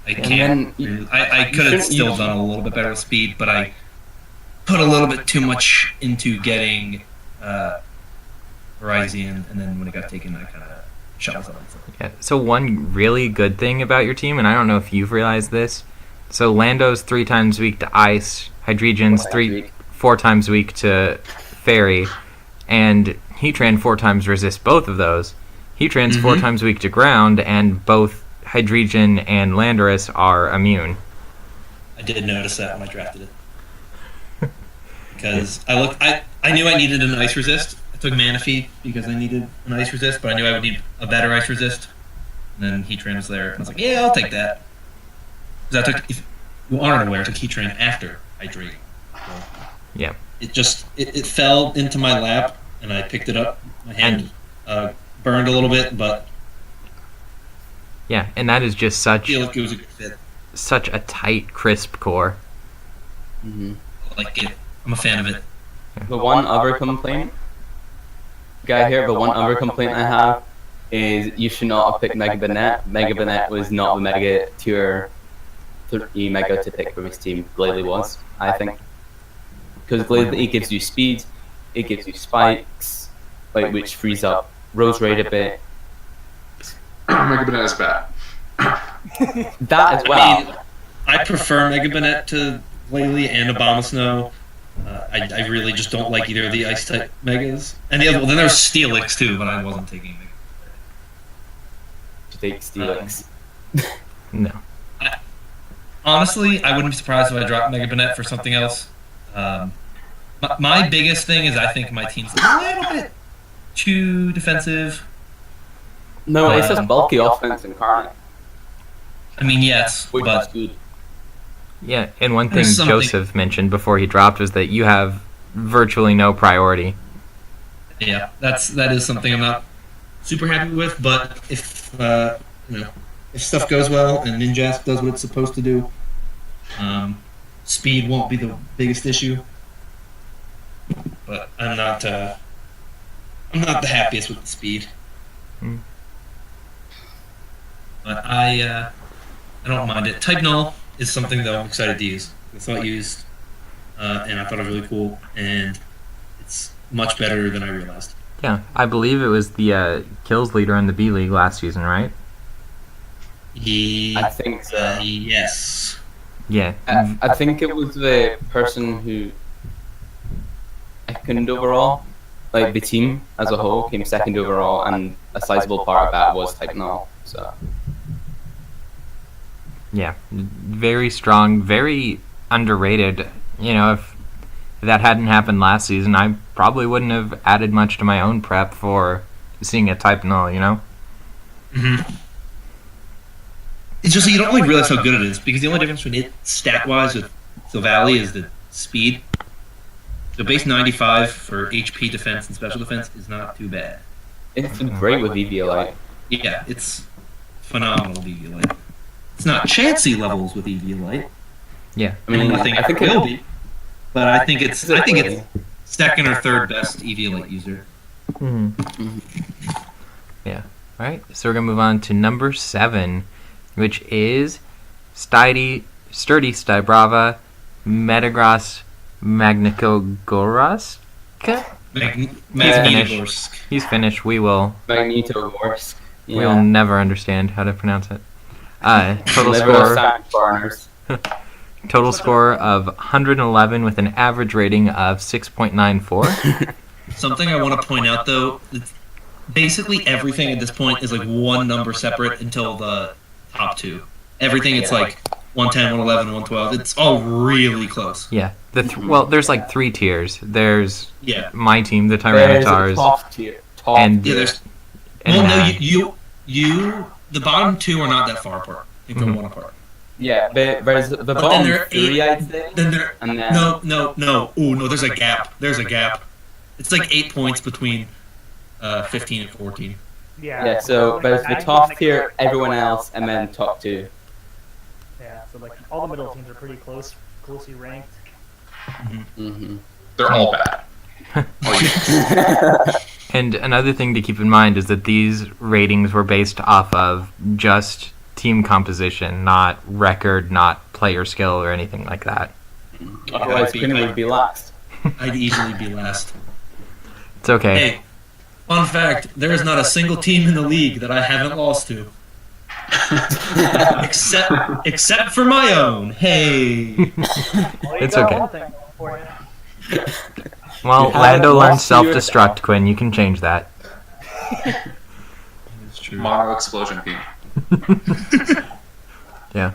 I can't. I could have still done a little bit better with speed, but I put a little bit too much into getting Horizon, and then when it got taken, I kind of shut myself. Yeah. So one really good thing about your team, and I don't know if you've realized this, so Lando's 3 times weak to ice, Hydreigon's 4 times weak to fairy, and Heatran 4 times resist both of those. Heatran's 4 times weak to ground, and both Hydreigon and Landorus are immune. I did notice that when I drafted it. Because I knew I needed an ice resist. I took Manaphy because I needed an ice resist, but I knew I would need a better ice resist. And then Heatran was there, and I was like, yeah, I'll take that. Because if you aren't aware, I took Heatran after Hydreigon. So yeah. It fell into my lap, and I picked it up. My hand burned a little bit, but yeah, and that is just I feel like it was a good fit. Such a tight, crisp core. I like it. I'm a fan of it. The one other complaint I have is you should not have picked Mega Banette. Mega Banette was not the Mega tier 3 Mega to pick for this team. Glalie was, I think. Because Glalie gives you speed, it gives you spikes, which frees up Rose Raid a bit. Mega Banette is bad. That as well. I mean, I prefer Mega Banette to Glalie and Abomasnow. I really just don't like either of the ice type megas. And then there's Steelix too, but I wasn't taking Mega. To take Steelix. No. Honestly, I wouldn't be surprised if I dropped Mega Banette for something else. My biggest thing is I think my team's a little bit too defensive. No, it's just bulky offense incarnate. I mean, yes, Which but is good. Yeah, and one thing There's something- Joseph mentioned before he dropped was that you have virtually no priority. yeah, that is something I'm not super happy with. But if if stuff goes well and Ninjask does what it's supposed to do, speed won't be the biggest issue. But I'm not the happiest with the speed. But I don't mind it. Type Null is something that I'm excited to use. I thought used, and I thought it was really cool, and it's much better than I realized. Yeah, I believe it was the kills leader in the B League last season, right? I think so. Yes. Yeah. I think it was the person who second overall. The team as a whole came second overall, and a sizable part of that was Type Null. So. Yeah, very strong, very underrated. If that hadn't happened last season, I probably wouldn't have added much to my own prep for seeing a Type Null, It's just you don't really realize how good it is, because the only difference between it stat-wise with Silvally is the speed. So base 95 for HP defense and special defense is not too bad. It's great with Eviolite. Yeah, it's phenomenal with Eviolite. It's not Chansey levels with Eviolite. Yeah. I mean, I think it will be. But I think it's second or third best Eviolite user. Yeah. All right, so we're going to move on to number 7, which is Sturdy Stybrava Metagross Magnacogorska. Magnitogorsk. He's finished. We will Magnitogorsk. Yeah. we'll never understand how to pronounce it. Total Liver score sack foreigners. total score of 111 with an average rating of 6.94. Something I want to point out, though, basically everything at this point is like one number separate until the top two. Everything, it's like 110, 111, 112. It's all really close. Yeah. Well, there's like 3 tiers. There's my team, the There's a Tyranitars, top tier. and Yeah, there's. and Well, no, you. The bottom 2 are not that far apart. If they're one apart. Yeah, there's the then bottom there are 3, 8 I'd say. Then there. And then No. Ooh, no. There's a gap. It's like 8 points between 15 and 14. yeah, so there's the top tier, everyone else, and then top 2. Yeah, so like all the middle teams are pretty closely ranked. Mm-hmm. They're all bad. And another thing to keep in mind is that these ratings were based off of just team composition, not record, not player skill, or anything like that. Otherwise, Quinn would be last. I'd easily be last. It's okay. Hey, fun fact: there is not a single team in the league that I haven't lost to, except for my own. Hey, It's okay. Well, Lando learned self-destruct, Quinn. You can change that. it's true. Mono explosion team. Yeah.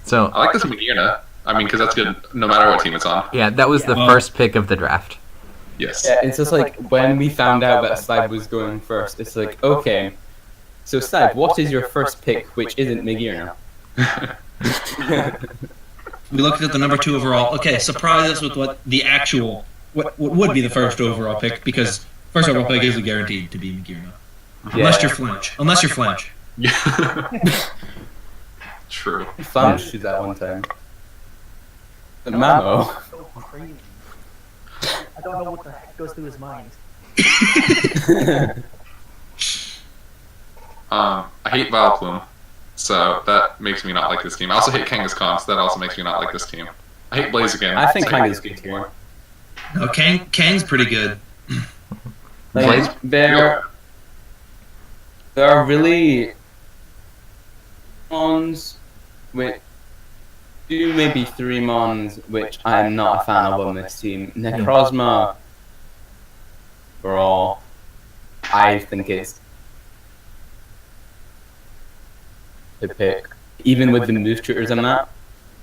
So, I like this Magirna. I mean, because that's good no matter what team it's on. yeah, that was the Well- first pick of the draft. Yes. Yeah, it's just like when we found out that Stipe was going first, it's like, okay, so Stipe, what is your first pick which isn't Magirna? We looked at the number 2 overall. Okay, surprise us with what the actual what would be the first overall pick, because first overall pick is guaranteed to be Magirna. Unless you're flinch. True. Flanched you that one time. The Mamo. So crazy. I don't know what the heck goes through his mind. I hate Vileplume, so that makes me not like this team. I also hate Kangaskhan, so that also makes me not like this team. I hate Blaziken. I think Kang is good here. No, Kang's pretty good. Like, there are really mons with 2, maybe 3 mons which I am not a fan of on this team. Necrozma, overall, I think it's the pick. Even with the move tutors and that,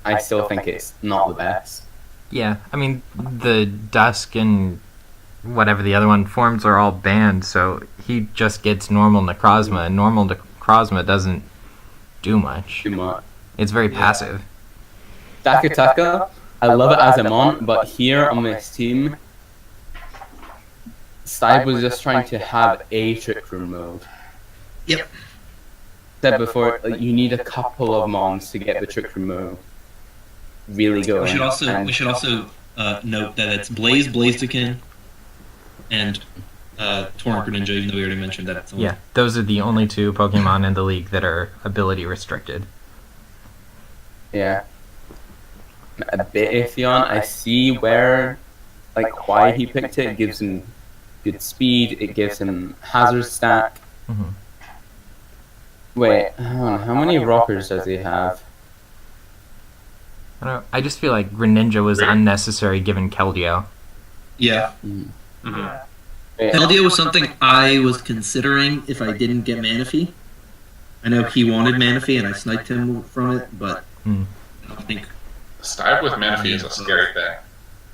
I still think it's not the best. Yeah, I mean, the Dusk and whatever the other one forms are all banned, so he just gets normal Necrozma, and normal Necrozma doesn't do much. Too much. It's very passive. Dakataka, I love it as a mon, but here on this team, Stipe was just trying to have a trick room mode. Yep. Said before, like, you need a couple of mons to get the trick room mode really going. We should also note that it's Blaziken, and Tornado Ninja, even though we already mentioned that. It's only... Yeah, those are the only 2 Pokemon in the league that are ability restricted. Yeah. A bit iffy on. I see where, like, why he picked it. It gives him good speed. It gives him hazard stack. Mm-hmm. Wait, hold on, how many rockers does he have? I just feel like Greninja was unnecessary given Keldeo. Yeah. Mm-hmm. Yeah. Wait, Keldeo was something I was considering if I didn't get Manaphy. I know he wanted Manaphy and I sniped him from it, but I don't think. Stipe with Manaphy is a scary thing.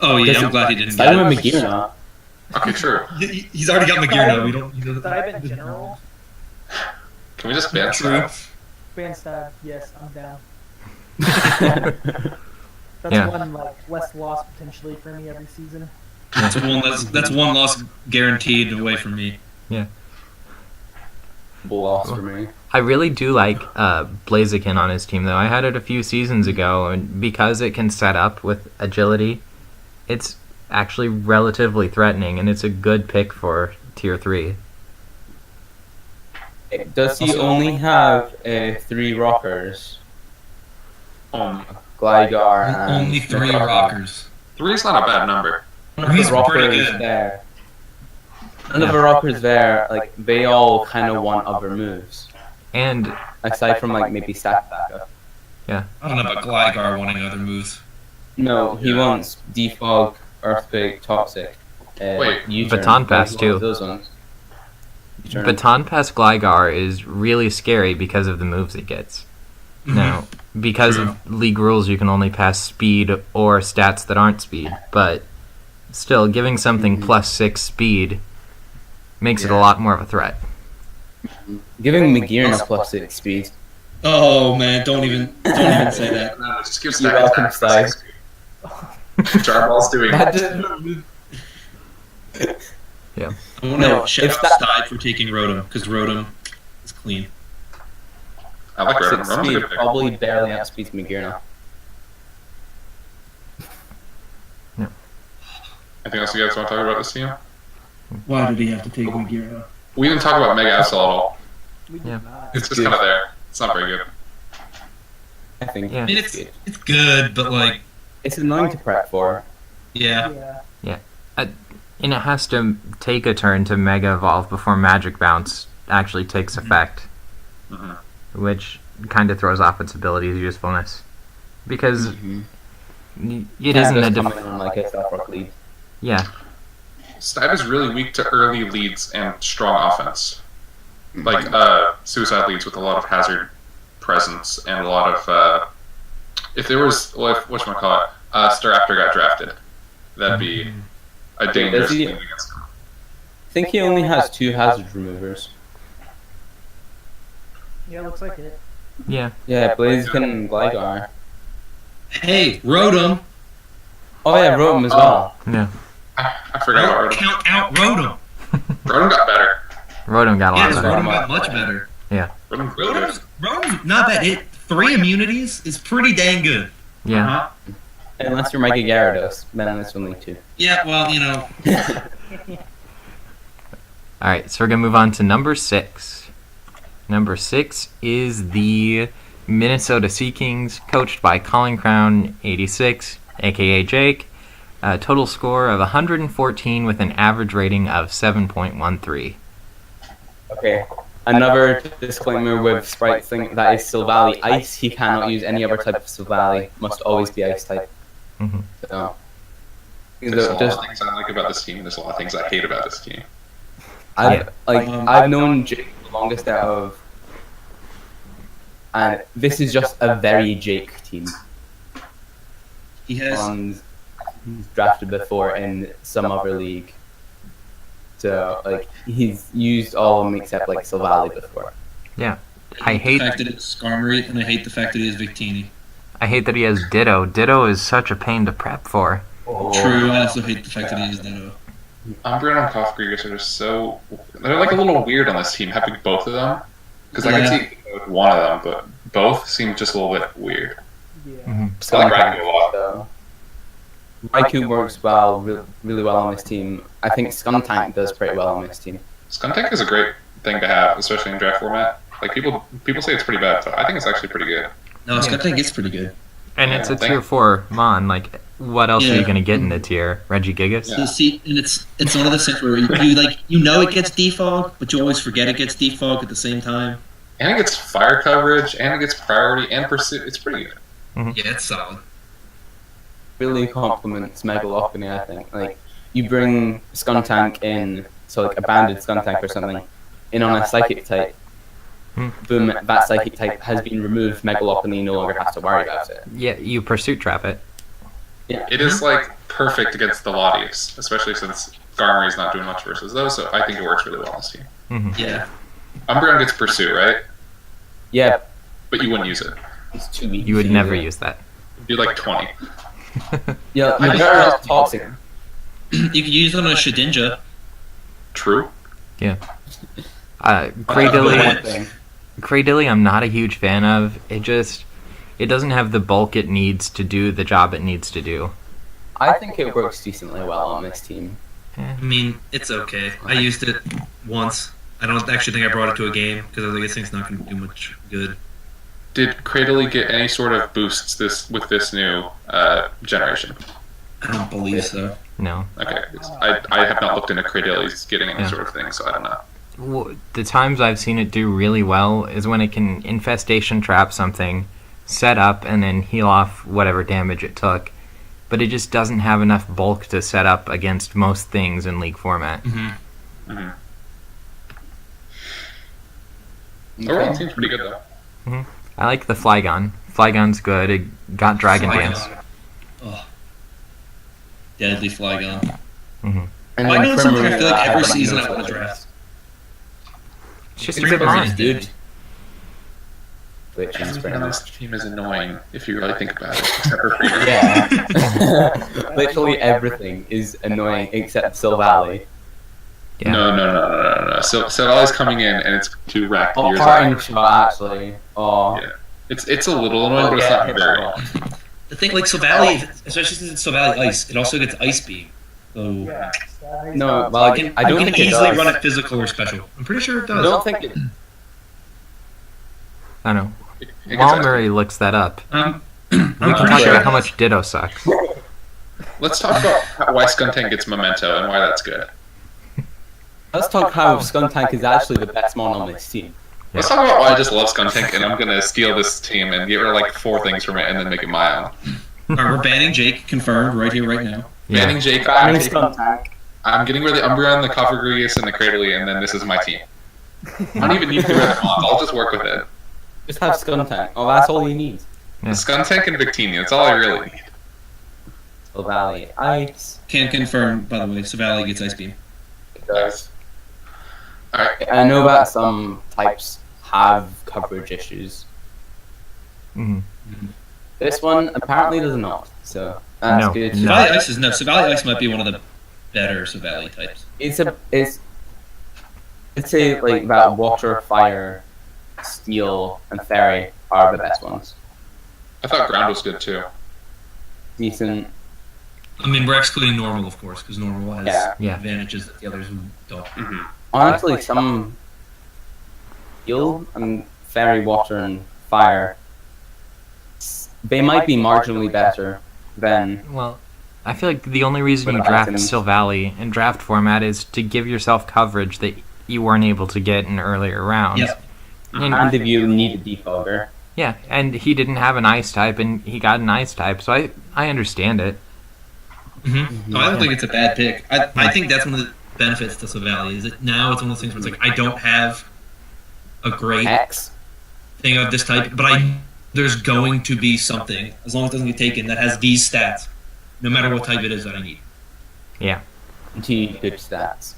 Oh yeah, I'm glad he didn't get Stipe it. with Magirna. Okay, true. He's already got Magirna. We don't. Stipe in general. Can we just ban True. Stipe? Fan Stipe, yes, I'm down. That's Yeah. one like less loss potentially for me every season. That's one loss guaranteed away from me. Loss for me. I really do like Blaziken on his team, though. I had it a few seasons ago, and because it can set up with agility, it's actually relatively threatening, and it's a good pick for Tier 3. Does he only have 3 rockers? Gligar and... Only 3 rockers. 3 is not a bad number. One of the He's pretty rockers good. there. None of the rockers there, like, they all kind of want other moves. And Aside from, like, maybe Stack Backup. I don't know about Gligar wanting other moves. No, he wants Defog, Earthquake, Toxic. Wait, U-turn. Baton Pass, Like, all of too. Those ones. U-turn. Baton Pass Gligar is really scary because of the moves it gets. Now, because True. of league rules, you can only pass speed or stats that aren't speed, but still, giving something +6 speed makes it a lot more of a threat. Giving Magirna +6 speed. Oh man, don't even say that. No, just give You're welcome, Stack. Jarball's doing That didn't- I want No, to shout if out that- Stide for taking Rotom, because Rotom is clean. I like Rotom. 6 Rotom's a speed good pick. probably barely outspeeds Magirna. Anything else you guys want to talk about this team? Why did he have to take Magira? We didn't talk about Mega Absol at all. We did Yeah. not. It's just kind of there. It's not very good. I think Yeah. I mean, it's good. it's good, but like, It's annoying to prep for. yeah. Yeah. And it has to take a turn to Mega Evolve before Magic Bounce actually takes effect, Mhm. which kind of throws off its ability's usefulness. Because it Yeah, isn't a... just coming on like a South Rock lead. Yeah, Stab is really weak to early leads and strong offense. Like suicide leads with a lot of hazard presence and a lot of if there was whatchamacallit, Staraptor got drafted, that'd be a dangerous Does he- thing against him. I think he only has 2 hazard removers. Yeah, looks like it. yeah. Yeah, Blaziken and Gligar. Hey, Rotom, Oh yeah, Rotom as well. I forgot about Rotom. count out Rotom. Rotom got better. Rotom got a lot Yes, better. Rotom got much better. Rotom's really good. Rotom's not bad. 3 immunities is pretty dang good. Yeah. Unless you're Mega Gyarados, then it's only 2. Yeah, well, you know, Alright, so we're going to move on to number 6. Number 6 is the Minnesota Sea Kings, coached by Colin Crown 86, aka Jake. Total score of 114 with an average rating of 7.13. Okay. Another disclaimer with Sprite thing that is Silvally Ice. He cannot use any other type of Silvally. Must always be Ice type. Mhm. So, There's a lot just of things I like about this team. There's a lot of things I hate about this team. I've known Jake the longest out of, and this is just a very Jake team. he has. And he's drafted before in some other league. So like he's used all of them except like Silvally before. I hate the fact that it's Skarmory, and I hate the fact that it is Victini. that he has Ditto. Ditto is such a pain to prep for. True, I also hate the fact that it is Ditto. Umbreon and Koffgregis are just so... They're like a little weird on this team, having both of them. Because I can see one of them, but both seem just a little bit weird. Yeah. Mm-hmm. I like Raikou a lot. So, Raikou works well, really well on this team. I think Skuntank does pretty well on this team. Skuntank is a great thing to have, especially in draft format. Like people say it's pretty bad, but I think it's actually pretty good. No, Skuntank is pretty good. And it's a Yeah, tier 4 Mon. Like, what else are you Yeah. going to get in the tier? Regigigas? Yeah. So see, and it's one of the things where you know it gets defog, but you always forget it gets defog at the same time. And it gets fire coverage, and it gets priority and pursuit. It's pretty good. Yeah, it's solid. Really complements Megalophony, I think. Like, you bring Skuntank in, so like a banded Skuntank or something, in on a Psychic type. Boom, that Psychic type has been removed, Megalophony no longer has to worry about it. Yeah, you pursuit trap it. Yeah. It is like perfect against the Latias, especially since Skarmory's not doing much versus those, so I think it works really well on this team. Mm-hmm. Yeah. Umbreon gets pursuit, right? Yeah, But you wouldn't use it. it's 2 weeks. You would never use that. It'd be like 20. Yeah, I just- Megara's Toxic. You could use it on a Shedinja. True. Cradilly, I'm not a huge fan of. It doesn't have the bulk it needs to do the job it needs to do. I think it works decently well on this team. I mean, it's okay. I used it once. I don't actually think I brought it to a game because I was like, this thing's not going to do much good. Did Cradley get any sort of boosts with this new generation? I don't believe so. No. Okay, I have not looked into Cradili's getting any sort of thing, so I don't know. Well, the times I've seen it do really well is when it can infestation trap something, set up, and then heal off whatever damage it took. But it just doesn't have enough bulk to set up against most things in League format. Mm-hmm. Okay. Overall, it seems pretty good though. I like the Flygon. Flygon's good. It got Dragon Dance. Oh. Deadly Flygon. Mm-hmm. And Flygon's then something I Primarina feel like every has season no I want to filter. draft. It's just a It's good really mon. Dude. Which is Everything on pretty this team is annoying if you really think about it, except for Freeman. Yeah. Literally everything is annoying except Silvally. Yeah. No. So Valley's coming in and it's to wreck Oh, yours. parting shot, actually. Oh. Yeah. It's a little annoying, but it's not very. The thing, like, Silvally, especially since it's Silvally Ice, it also gets Ice Beam. So, Yeah. No, well, I don't I can think it easily does. run it physical or special. I'm pretty sure it I does. don't think it. I know. It gets While ice Murray looks that up, I'm we can pretty talk sure. about how much Ditto sucks. Let's talk about why Skuntank gets Memento and why that's good. Let's talk how Skuntank is actually the best mon on this team. Let's talk about why I just love Skuntank and I'm gonna steal this team and get rid of like 4 things from it and then make it my own. Alright, we're banning Jake, confirmed, right here, right now. Banning Yeah. Jake, Banning Skuntank. I'm getting rid of the Umbreon, the Cofagrigus, and the Cradily, and then this is my team. I don't even need to get rid of the mons, I'll just work with it. Just have Skuntank. Oh, that's all you need. Yeah. Skuntank and Victini, that's all I really need. Silvally Ice. Can confirm, by the way, Silvally gets Ice Beam. It does. Alright, I know that some types have coverage issues. Mhm. This one apparently does not, so that's No. good. No. Silvally Ice is no. Silvally Ice might be one of the better Silvally types. It's I'd say like that water, fire, steel, and fairy are the best ones. I thought ground was good too. Decent. I mean, we're excluding normal, of course, because normal has Yeah. Yeah. advantages that the others don't. Mm-hmm. Honestly, some steel and fairy, water, and fire, they might be marginally better than. Well, I feel like the only reason you With draft items. Silvally in draft format is to give yourself coverage that you weren't able to get in earlier rounds. Yep. And if you need a defogger. Yeah, and he didn't have an ice type, and he got an ice type, so I understand it. Mm-hmm. No, I don't think it's a bad pick. I think that's one of the benefits to Silvally is that now it's one of those things where it's like I don't have a great X. thing of this type, but there's going to be something, as long as it doesn't get taken, that has these stats, no matter what type it is that I need. T good stats.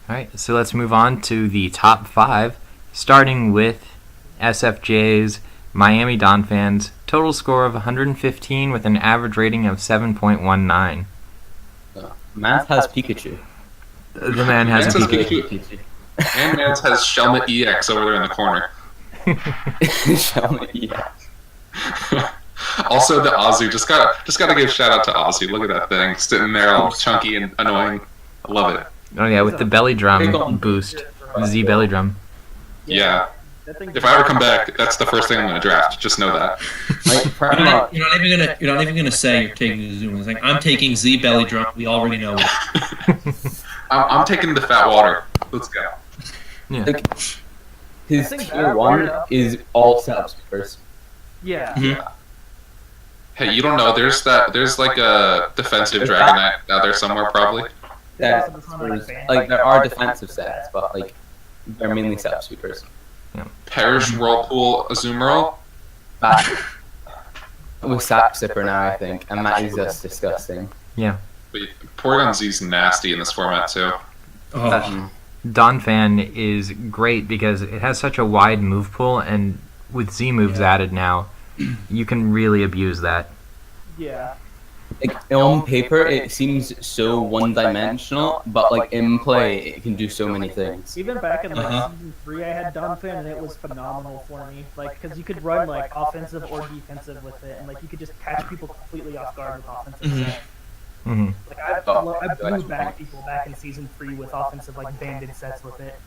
Alright, so let's move on to the top 5, starting with SFJs, Miami Dolphins, total score of 115 with an average rating of 7.19. Math has Pikachu. The man has a Yes, Pikachu. And Mans has Shelmet EX over there in the corner. Yeah. Also, the Ozzy. Just gotta give a shout out to Ozzy. Look at that thing sitting there all chunky and annoying. I love it. Oh yeah, with the belly drum boost. Z belly drum. Yeah. That thing- If I ever come back, that's the first thing I'm gonna draft. Just know that. Like, pretty much. You're not even gonna say you're taking the Zoom. It's like I'm taking Z belly drum. We already know it. I'm taking the fat water. Let's go. Like, his I think tier that 1 part- is all setup speakers. Yeah. Mhm. Hey, you don't know? There's like a defensive Dragonite out there somewhere, probably. There are defensive sets, but like they're mainly setup speakers. Perish, Whirlpool, Azumarill. That with Sap Zipper now, I think, and that is just disgusting. But Porygon Z's nasty in this format too. Oh, Donphan is great because it has such a wide move pool, and with Z moves added now, you can really abuse that. Yeah. Like on paper, it seems so one-dimensional, but like in play, it can do so many things. Even back in like Uh-huh. season 3, I had Donphan, and it was phenomenal for me. Like, because you could run like offensive or defensive with it, and like you could just catch people completely off guard with offensive. Mhm. sets. Hmm. Like I blew back people back in season 3 with offensive like banded sets with it.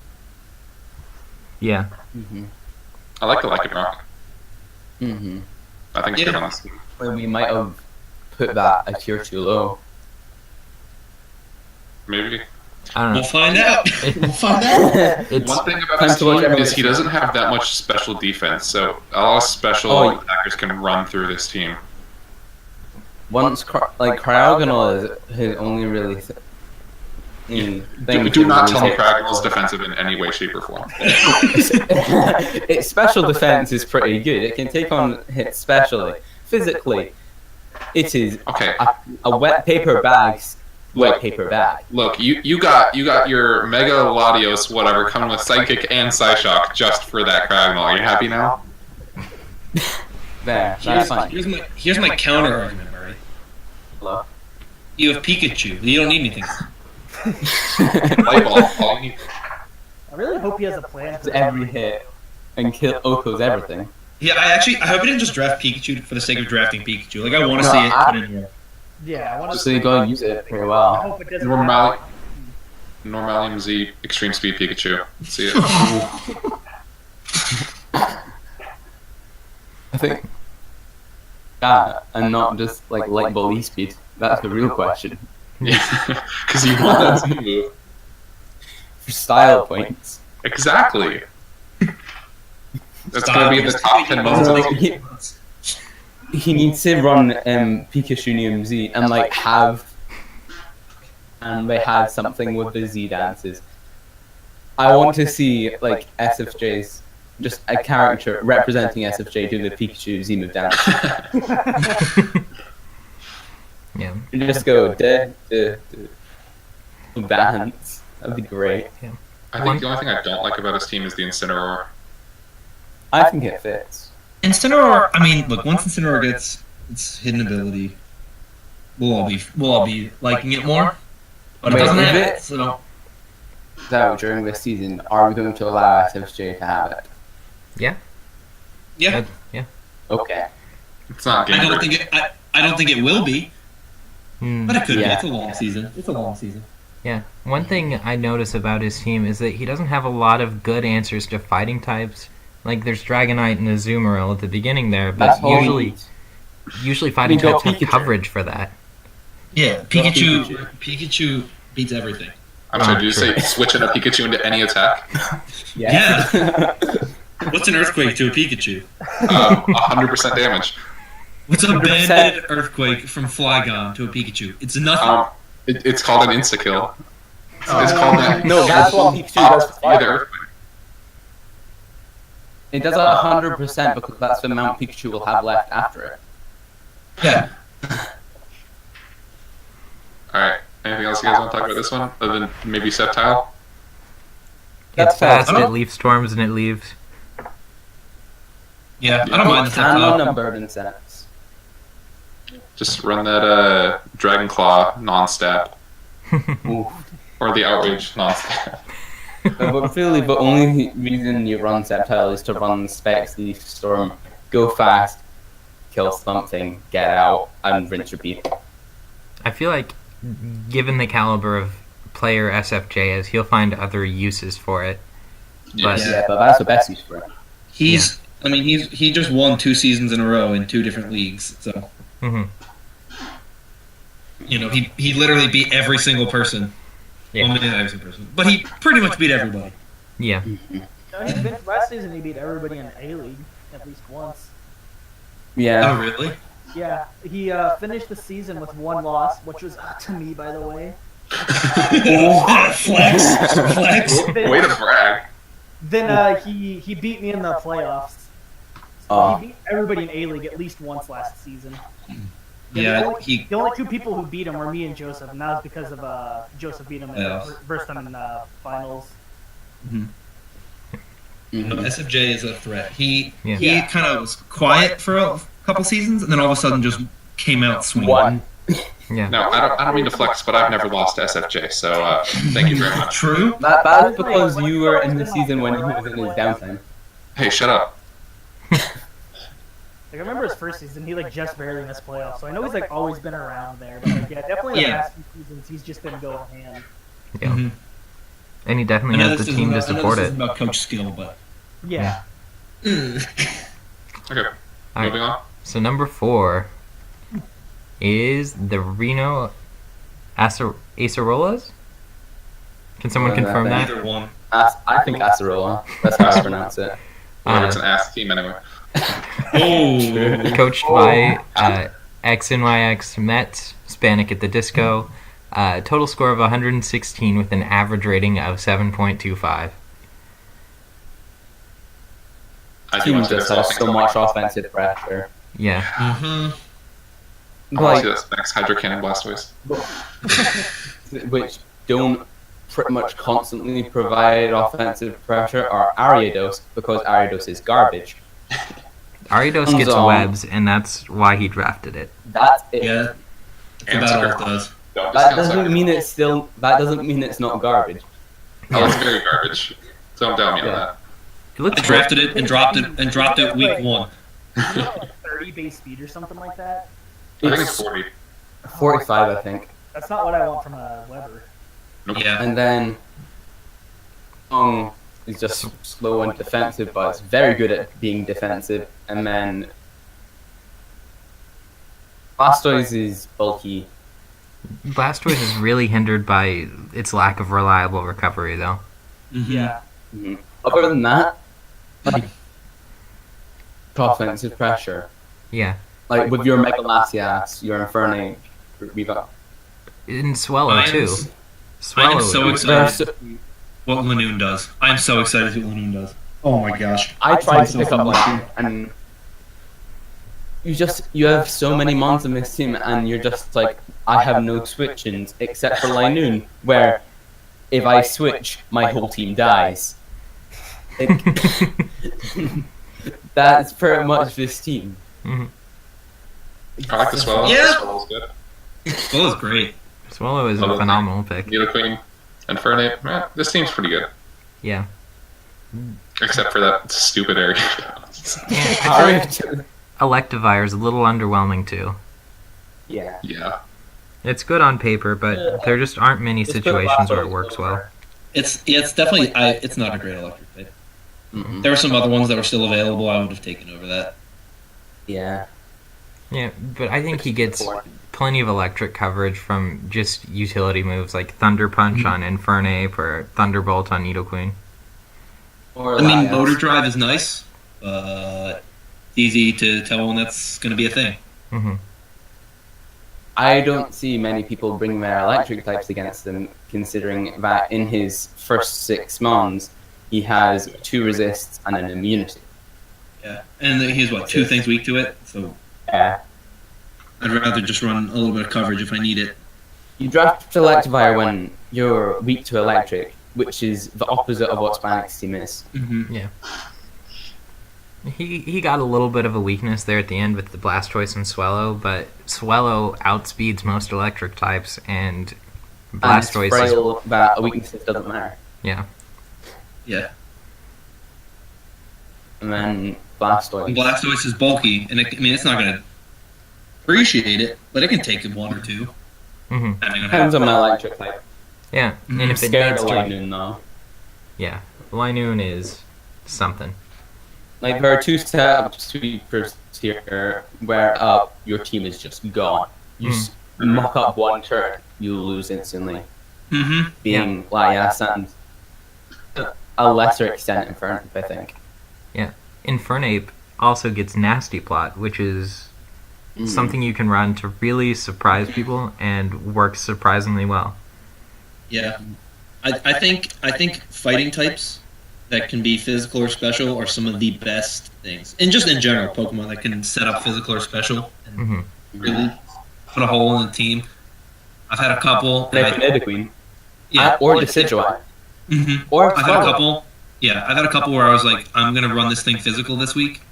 Yeah. Mm-hmm. I like the Lycanroc. Mm-hmm. I think it's good on this. Well, we might have put that a tier too low. Maybe. I don't know. We'll find out. We'll find out. It's One thing about his team is he doesn't have that much special defense, so a lot of special attackers can run through this team. Once Cryogonal is his only really Do not tell me Cryogonal is defensive in any way, shape, or form. Its special defense is pretty good. It can take on hits specially. Physically, it is a wet paper bag. Wet paper bag. Look, you got your Mega Latios whatever coming with Psychic and Psyshock just for that Cryogonal. Are you happy now? There, that's fine. Here's my counter argument, Murray. Hello? You have Pikachu. You don't need anything. Light bulb. All you need. I really hope he has a plan for Every hit and kill Oko's everything. Yeah, I hope he didn't just draft Pikachu for the sake of drafting Pikachu. Like, I want to see it put in more. Yeah, I want to So you go and use it pretty well. I hope it doesn't happen. Normalium Z Extreme Speed Pikachu. See it. I think that, and not just like light ball speed. That's the real question. Yeah, because you want that to move. For style points. Exactly. That's going to be in the top 10 most. He needs to run Pikachu Neum Z and like they have something with the Z dances. I want to see like SFJs, just a character representing SFJ do the Pikachu Z move dance. yeah. You just go dance. That'd be great. Yeah. I think the only thing I don't like about his team is the Incineroar. I think it fits. Incineroar, I mean, look, once Incineroar gets its hidden ability, we'll all be liking it more. But it doesn't have it, so... So, during this season, are we going to allow SFJ to have it? Yeah. Yeah. Yeah. Okay. It's not game I don't think it will be, but it could be. Yeah. It's a long season. Yeah. One thing I notice about his team is that he doesn't have a lot of good answers to fighting types. Like, there's Dragonite and Azumarill at the beginning there, but usually fighting types have coverage for that. Yeah, Pikachu beats everything. I'm sorry, did you say switching a Pikachu into any attack? Yeah. What's an Earthquake to a Pikachu? 100% damage. What's a banded Earthquake from Flygon to a Pikachu? It's nothing. It's called an insta-kill. It's called that. No, that's what Pikachu does to Either fire. Earthquake. It does 100% because that's the amount Pikachu will have left after it. Yeah. Alright, anything else you guys want to talk about this one? Other than maybe Sceptile? It's fast, fair. it leaves storms, and it leaves. Yeah, I don't mind the Cannon Sceptile. and Burden Sense. Just run that Dragon Claw non-stab. Oof. Or the Outrage non-stab. But really, the only reason you run Sceptile is to run Specs, Leaf, Storm, go fast, kill something, get out, and rinse repeat. I feel like, given the caliber of player SFJ is, he'll find other uses for it. But Yeah, but that's the best use for it. He just won 2 seasons in a row in 2 different leagues, so Mhm. you know he literally beat every single person. Yeah. Well, maybe not every single person, but he pretty much beat everybody. Yeah. Last season he beat everybody in A-League at least once. Yeah. Oh, really? Yeah, he finished the season with 1 loss, which was to me, by the way. Flex. Way to brag. Then he beat me in the playoffs. So he beat everybody in A-League at least once last season. Yeah, The only 2 people who beat him were me and Joseph, and that was because of Joseph beat him versus him in the finals. SFJ is a threat. He Yeah. kind of was quiet for a couple seasons, and then all of a sudden just came out swinging. One. Yeah. No, I don't mean to flex, but I've never lost to SFJ, so thank you very much. True. That's because you were in the season when he was in his downtime. Hey, shut up. Like, I remember his first season, he just barely missed playoffs, so I know he's always been around there. But definitely the past few seasons, he's just been going ham. Yeah. Mhm. And he definitely has the team to support this it. isn't about coach skill, but Yeah. Okay, Alright. moving on. So number 4, is the Reno Acerolas. Can someone confirm that? Either one. I think Acerola. That's how I pronounce it. Well, it's an ass team anyway. Oh, Coached by XNYX Mets, Hispanic at the Disco. Total score of 116 with an average rating of 7.25. Team just has so much offensive pressure. Yeah. Mm-hmm. I want to see this next Hydro Cannon Blastoise. Which don't pretty much constantly provide offensive pressure are Ariados, because Ariados is garbage. Ariados gets webs, and that's why he drafted it. That's it. Yeah, And about all Sucker. it does. Don't That discount doesn't Sucker. mean it's still. That doesn't mean it's not garbage. Oh, it's very garbage. Don't doubt me on that. It looks I drafted it and dropped it week 1. Isn't it like 30 base speed or something like that? I think it's 40. 45, I think. That's not what I want from a Weber. Yeah. And then Song is just slow and defensive, but it's very good at being defensive. And then Blastoise is bulky. Blastoise is really hindered by its lack of reliable recovery, though. Mm-hmm. Yeah. Other than that, like offensive pressure. Yeah. Like with your Mega Latias, your Infernape, Revo. And Swallow, I am too. s- Swallow. so is- excited what Lanoon does. I'm so excited to see what Lanoon does. Oh my gosh. I tried to so pick up much. one, and you have so many mons in this team, and you're just like, I have no switch-ins except for Linoon, where if I switch, my whole team dies. Like, that's pretty much this team. Mhm. I like the Swallow. Yeah. The Swallow's good. Well, it's great. Swallow is a Swallow. phenomenal pick. Nidoqueen, Infernape. This team's pretty good. Yeah. Except for that stupid area. I feel like Electivire is a little underwhelming, too. Yeah. Yeah. It's good on paper, but there just aren't many Just put situations where it Blastoise works over. well. It's definitely it's not a great electric type. Mm-mm. There were some other ones that were still available. I would have taken over that. Yeah. Yeah, but I think he gets plenty of electric coverage from just utility moves like Thunder Punch on Infernape or Thunderbolt on Nidoqueen. Or I mean, Latias. motor drive is nice, but it's easy to tell when that's going to be a thing. Hmm. I don't see many people bring their electric types against them, considering that in his first 6 mons, he has 2 resists and an immunity. Yeah, and he's what 2 things weak to it, so Yeah. I'd rather just run a little bit of coverage if I need it. You draft Electivire when you're weak to electric, which is the opposite of what Spanic's team is. Mm-hmm. He got a little bit of a weakness there at the end with the Blastoise and Swallow, but Swallow outspeeds most electric types, and And Blastoise is... frail that a weakness doesn't matter. Yeah. Yeah, And then Blastoise. Blastoise is bulky, and it's not going to appreciate it, but it can take 1 or 2. Hmm. Depending on Depends how. on my electric type. Yeah, and I'm if it Scared needs of to... Linoon though. Yeah, Linoon is something. Like there are 2 setup sweepers here where your team is just gone. You muck up 1 turn, you lose instantly. Mm-hmm. Being Latias and a lesser extent Infernape, I think. Infernape also gets Nasty Plot, which is something you can run to really surprise people and works surprisingly well. Yeah, I think fighting types that can be physical or special are some of the best things, and just in general, Pokemon that can set up physical or special and Hmm. really put a hole in the team. I've had a couple. Like Nidoqueen. Yeah, Or Decidueye. hmm Or I've had a Swallow. couple. Yeah, I've had a couple where I was like, I'm gonna run this thing physical this week,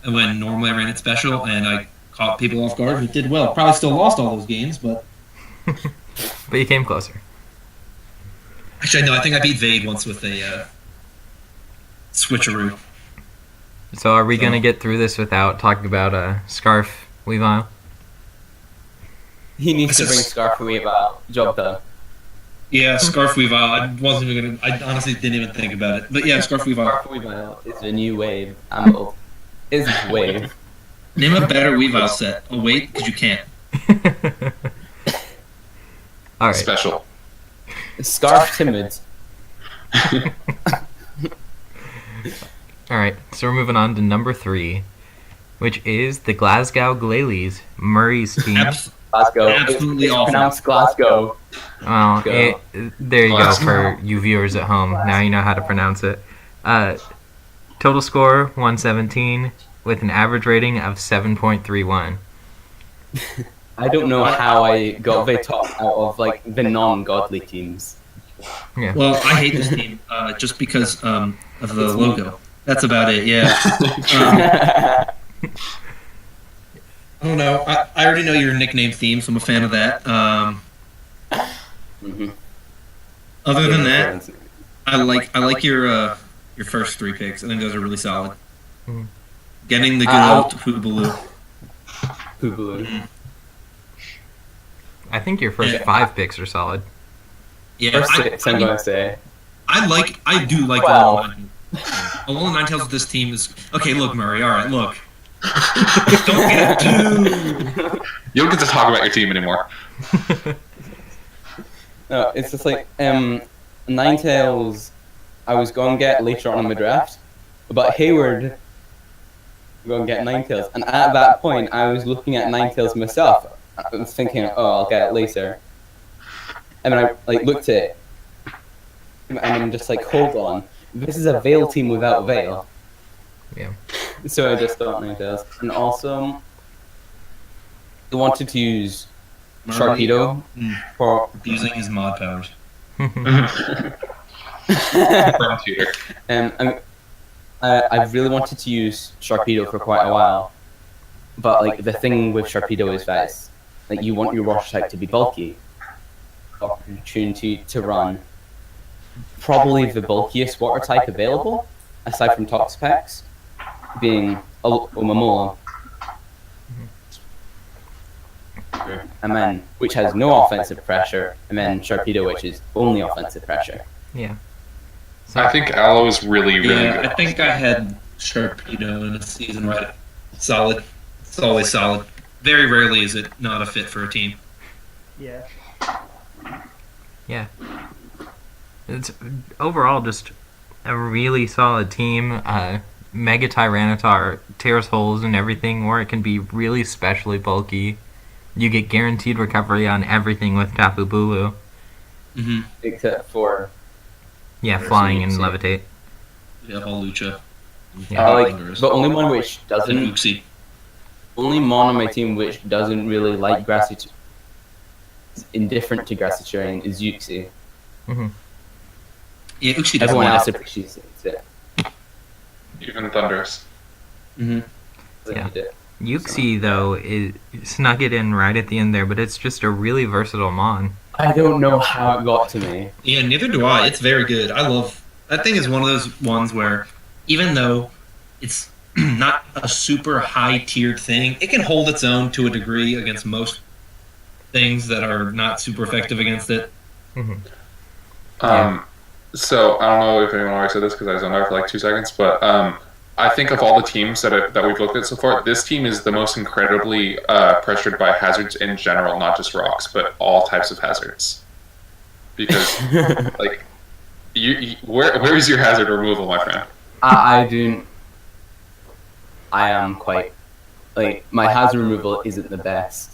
and when normally I ran it special, and I caught people off guard. It did well. Probably still lost all those games, but But you came closer. actually, no. I think I beat Vade once with a switcheroo. So are we going to get through this without talking about Scarf Weavile? He needs to bring Scarf Weavile. Job done. Yeah, Scarf Weavile. I wasn't even gonna. I honestly didn't even think about it. But yeah, Scarf Weavile. Scarf Weavile is the new wave. I'm old. Is wave. Name a better Weavile set. Oh wait, because you can't. All right. Special. Scarf timid. All right. So we're moving on to number 3, which is the Glasgow Glaziers, Murray's team. Glasgow. Absolutely It's awful. pronounced Glasgow. Well, Go. there you go for you viewers at home. Now you know how to pronounce it. Total score 117 with an average rating of 7.31. I don't know how I got the top out of like the non-godly teams. Yeah. Well, I hate this team just because of the logo. That's about it. Yeah. I don't know. I already know your nickname theme, so I'm a fan of that. Mhm. Other than that, I like your first 3 picks. I think those are really solid. Mhm. Getting the good old Hoobaloo. Hoobaloo. I think your first Yeah. 5 picks are solid. Yeah, First 6, I'm going to say. I do like Wow. Along the Nine Tails of this team is okay. Look, Murray. All right, look. Don't get too. You don't get to talk about your team anymore. No, it's just like Ninetales. I was going to get later on in the draft, but Hayward going to get Ninetales, and at that point, I was looking at Ninetales myself. I was thinking, oh, I'll get it later, and then I like looked at it, and I'm just like, hold on, this is a Veil team without Veil. Yeah. So I just thought Ninetales, and also I wanted to use Sharpedo for Using his mod powers. From tutor. I really wanted to use Sharpedo for quite a while, but like the thing with Sharpedo is that it's, like you want your water type to be bulky. Opportunity to run probably the bulkiest water type available, aside from Toxapex, being Omamola. And then, which has no offensive pressure, and then Sharpedo, which is only offensive pressure. Yeah. I think Aloe is really, really Yeah, good. I think I had Sharpedo in a season right. Solid. It's always solid. Very rarely is it not a fit for a team. Yeah. Yeah. It's overall just a really solid team. Mega Tyranitar tears holes and everything where it can be really specially bulky. You get guaranteed recovery on everything with Tapu Bulu. Mm-hmm. Except for Yeah, There's flying and Uxie. levitate. Yeah, Holucha. Yeah. I like the only one which And doesn't, Uxie. only mon on my team which doesn't really like grassy, indifferent to grassy terrain is Yuxi. Mm-hmm. Yeah, Uxie doesn't Everyone like else it. appreciates it. Even Thunders. Mm-hmm. Yeah. Yuxi, though, snuck it in right at the end there, but it's just a really versatile mon. I don't know how it got to me. Yeah, neither do I. It's very good. I love that thing. Is one of those ones where, even though it's not a super high tiered thing, it can hold its own to a degree against most things that are not super effective against it. Mm-hmm. So I don't know if anyone already said this because I was on there for like 2 seconds, but I think of all the teams that we've looked at so far, this team is the most incredibly pressured by hazards in general, not just rocks, but all types of hazards. Because like, where is your hazard removal, my friend? I do. I am quite like my hazard removal isn't the best.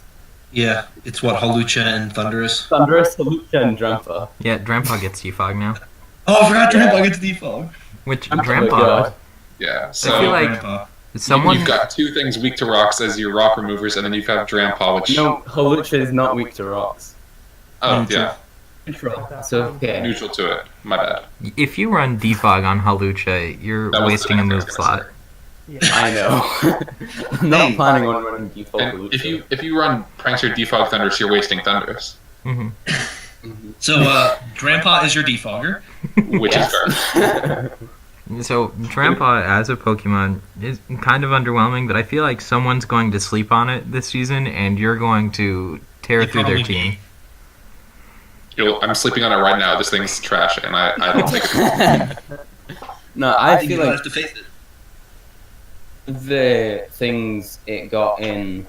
Yeah, it's what Holucha and Thunderous. Thunderous, Holucha, and Drampa. Yeah, Drampa gets defog now. Oh, I forgot Drampa gets defog. Which, Oh my Drampa, God. Yeah, I so feel like Grandpa. someone... you've got 2 things weak to rocks as your rock removers, and then you've got Drampa, which No, Holucha is not weak to rocks. oh yeah, So okay. neutral to it. My bad. If you run defog on Holucha, you're That was wasting the a next move thing I was slot. Yeah. I know. I'm not planning on running default And Holucha. if you run Prankster defog Thunders, you're wasting Thunders, Mm-hmm. So, Grandpa is your defogger. which is garbage. So, Drampa as a Pokemon is kind of underwhelming, but I feel like someone's going to sleep on it this season, and you're going to tear It through their probably team. I'm sleeping on it right now. This thing's trash, and I don't think it's No, I You feel have like to face it. the things it got in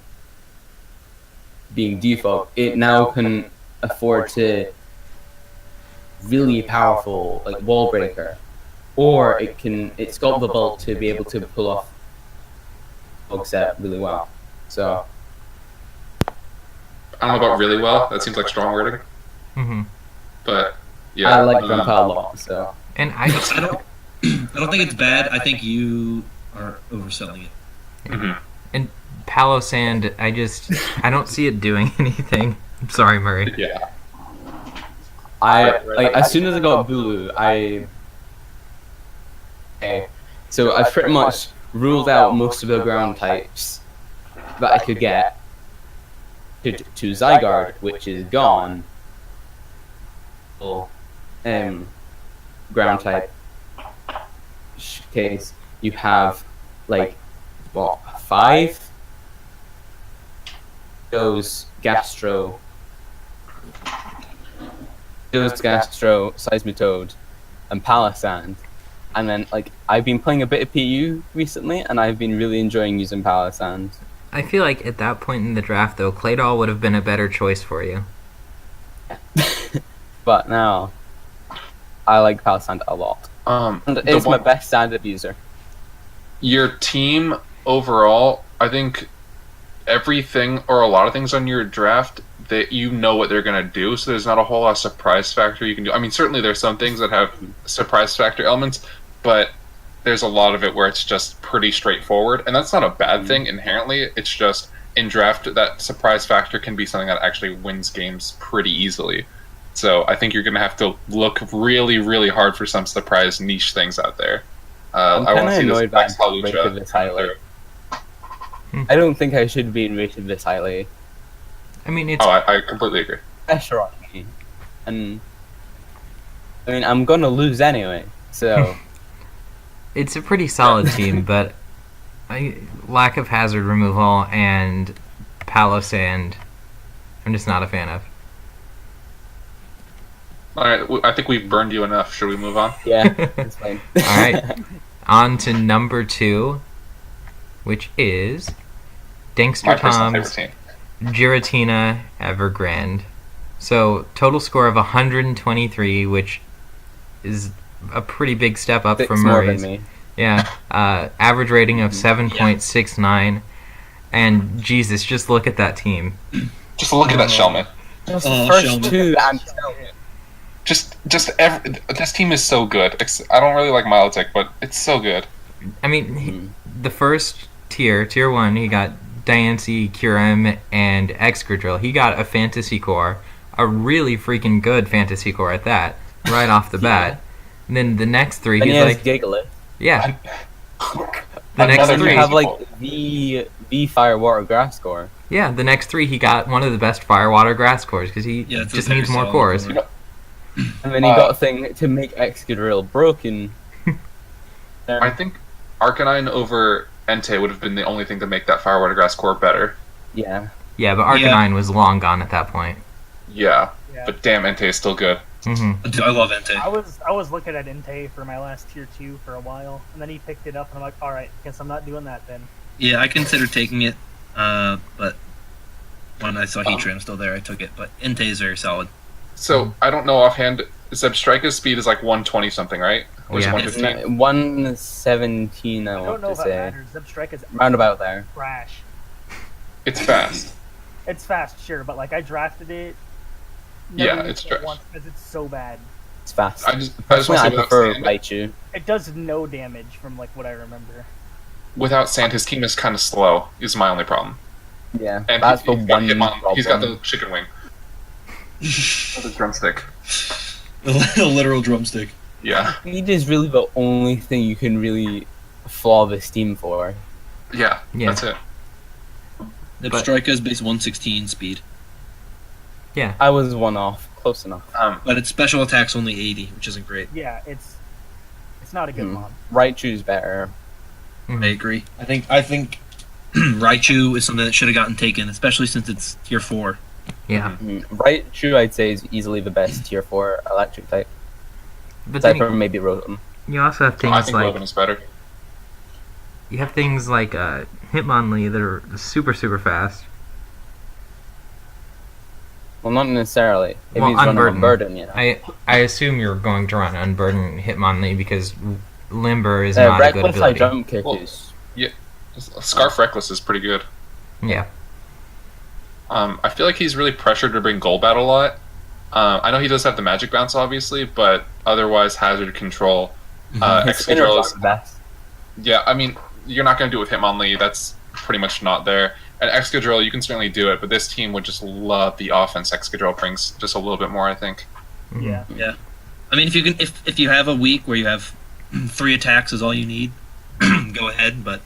being default, it now can afford to really powerful like wall breaker, or it's got the bulk to be able to pull off dog set really well. So I don't know about really well. That seems like strong wording. Mm-hmm. But yeah, I like Grandpa a lot. So And I don't think it's bad. I think you are overselling it. Mhm. and Palo Sand, I don't see it doing anything. I'm sorry, Murray. Yeah. I like as soon as I got Bulu, so I pretty much ruled out most of the ground types that I could get to Zygarde, which is gone. Ground type case, you have like what 5 those Gastro, Seismitoad, and Palisand. And then, like, I've been playing a bit of PU recently, and I've been really enjoying using Palisand. I feel like at that point in the draft, though, Claydol would have been a better choice for you. But now, I like Palisand a lot. And it's my best stand-up user. Your team overall, I think everything or a lot of things on your draft that you know what they're going to do, so there's not a whole lot of surprise factor you can do. I mean, certainly there's some things that have surprise factor elements, but there's a lot of it where it's just pretty straightforward, and that's not a bad thing inherently. It's just in draft that surprise factor can be something that actually wins games pretty easily. So I think you're going to have to look really, really hard for some surprise niche things out there. I'm I want to see annoyed this by Max rated this highly. Halucha. I don't think I should be rated this highly. I mean, it's I completely agree. Pressure on me. And I mean, I'm gonna lose anyway, so it's a pretty solid team, but lack of hazard removal and Palo Sand, I'm just not a fan of. All right, I think we've burned you enough. Should we move on? yeah, it's fine. All right, on to number 2, which is Dankster My personal Tom's favorite team. Giratina Evergrande. So total score of 123, which is a pretty big step up from More than Murray's. me. Yeah, average rating of 7.69, and Jesus, just look at that team. Just look at that Shellman. Just Oh, the first Sheldon. 2, I'm telling you. This team is so good. I don't really like Milotic, but it's so good. I mean, the first tier 1, he got Diancie, Kyurem, and Excadrill. He got a Fantasy Core, a really freaking good Fantasy Core at that, right off the bat. And then the next 3, And he's he has like, Gigalith. yeah. The next Another 3, You have People. like the Fire Water Grass score. yeah, the next 3, he got one of the best Firewater Grass cores because he Yeah, it's a just very needs more solid cores. core. And then he got a thing to make Excadrill broken. I think Arcanine over Entei would have been the only thing to make that Firewater Grass core better. Yeah. Yeah, but Arcanine was long gone at that point. Yeah, Yeah. but damn, Entei is still good. Hmm. Dude, I love Entei. I was looking at Entei for my last tier 2 for a while, and then he picked it up, and I'm like, all right, guess I'm not doing that then. Yeah, I considered taking it, but when I saw Heatran still there, I took it. But Entei is very solid. So I don't know offhand. Zebstrika's speed is like 120 something, right? Or is it Yeah. 115? 117, I I don't want know to if that say. matters. Zebstrika is Roundabout there. trash. It's fast. It's fast, sure, but like I drafted it. Yeah, never it's used it trash. once because it's so bad. It's fast. I just Personally, I want to say prefer without sand, Raichu. It does no damage from like what I remember. without sand, his team is kind of slow. Is my only problem. Yeah, And that's he's the got one Hitmon. He's got problem. the chicken wing. The drumstick. A literal drumstick. Yeah. Speed is really the only thing you can really flaw this team for. Yeah. Yeah. That's it. The But- Strika is base 116 speed, Yeah. I was one off. Close enough. but its special attack's only 80, which isn't great. Yeah, it's not a good mod. Raichu's better. Mhm. I agree. I think Raichu is something that should have gotten taken, especially since it's tier 4. Yeah. Raichu, I'd say, is easily the best tier 4 electric type. But Aside then from maybe Rotom. you also have I things think like Logan is better. Hitmonlee that are super fast. Well, not necessarily. If Well, he's running Unburden. Unburden, you know. I assume you're going to run Unburden Hitmonlee because Limber is not a good Reckless high ability. jump kick Well, is... Scarf Reckless is pretty good. Yeah. I feel like he's really pressured to bring Goal Battle a lot. I know he does have the Magic Bounce, obviously, but otherwise Hazard Control. His Excadrill spinners is... are the best. Yeah, I mean, you're not going to do it with Hitmonlee. That's pretty much not there. And Excadrill, you can certainly do it, but this team would just love the offense Excadrill brings just a little bit more, I think. Yeah. Yeah. I mean, if you have a week where you have 3 attacks is all you need, go ahead, but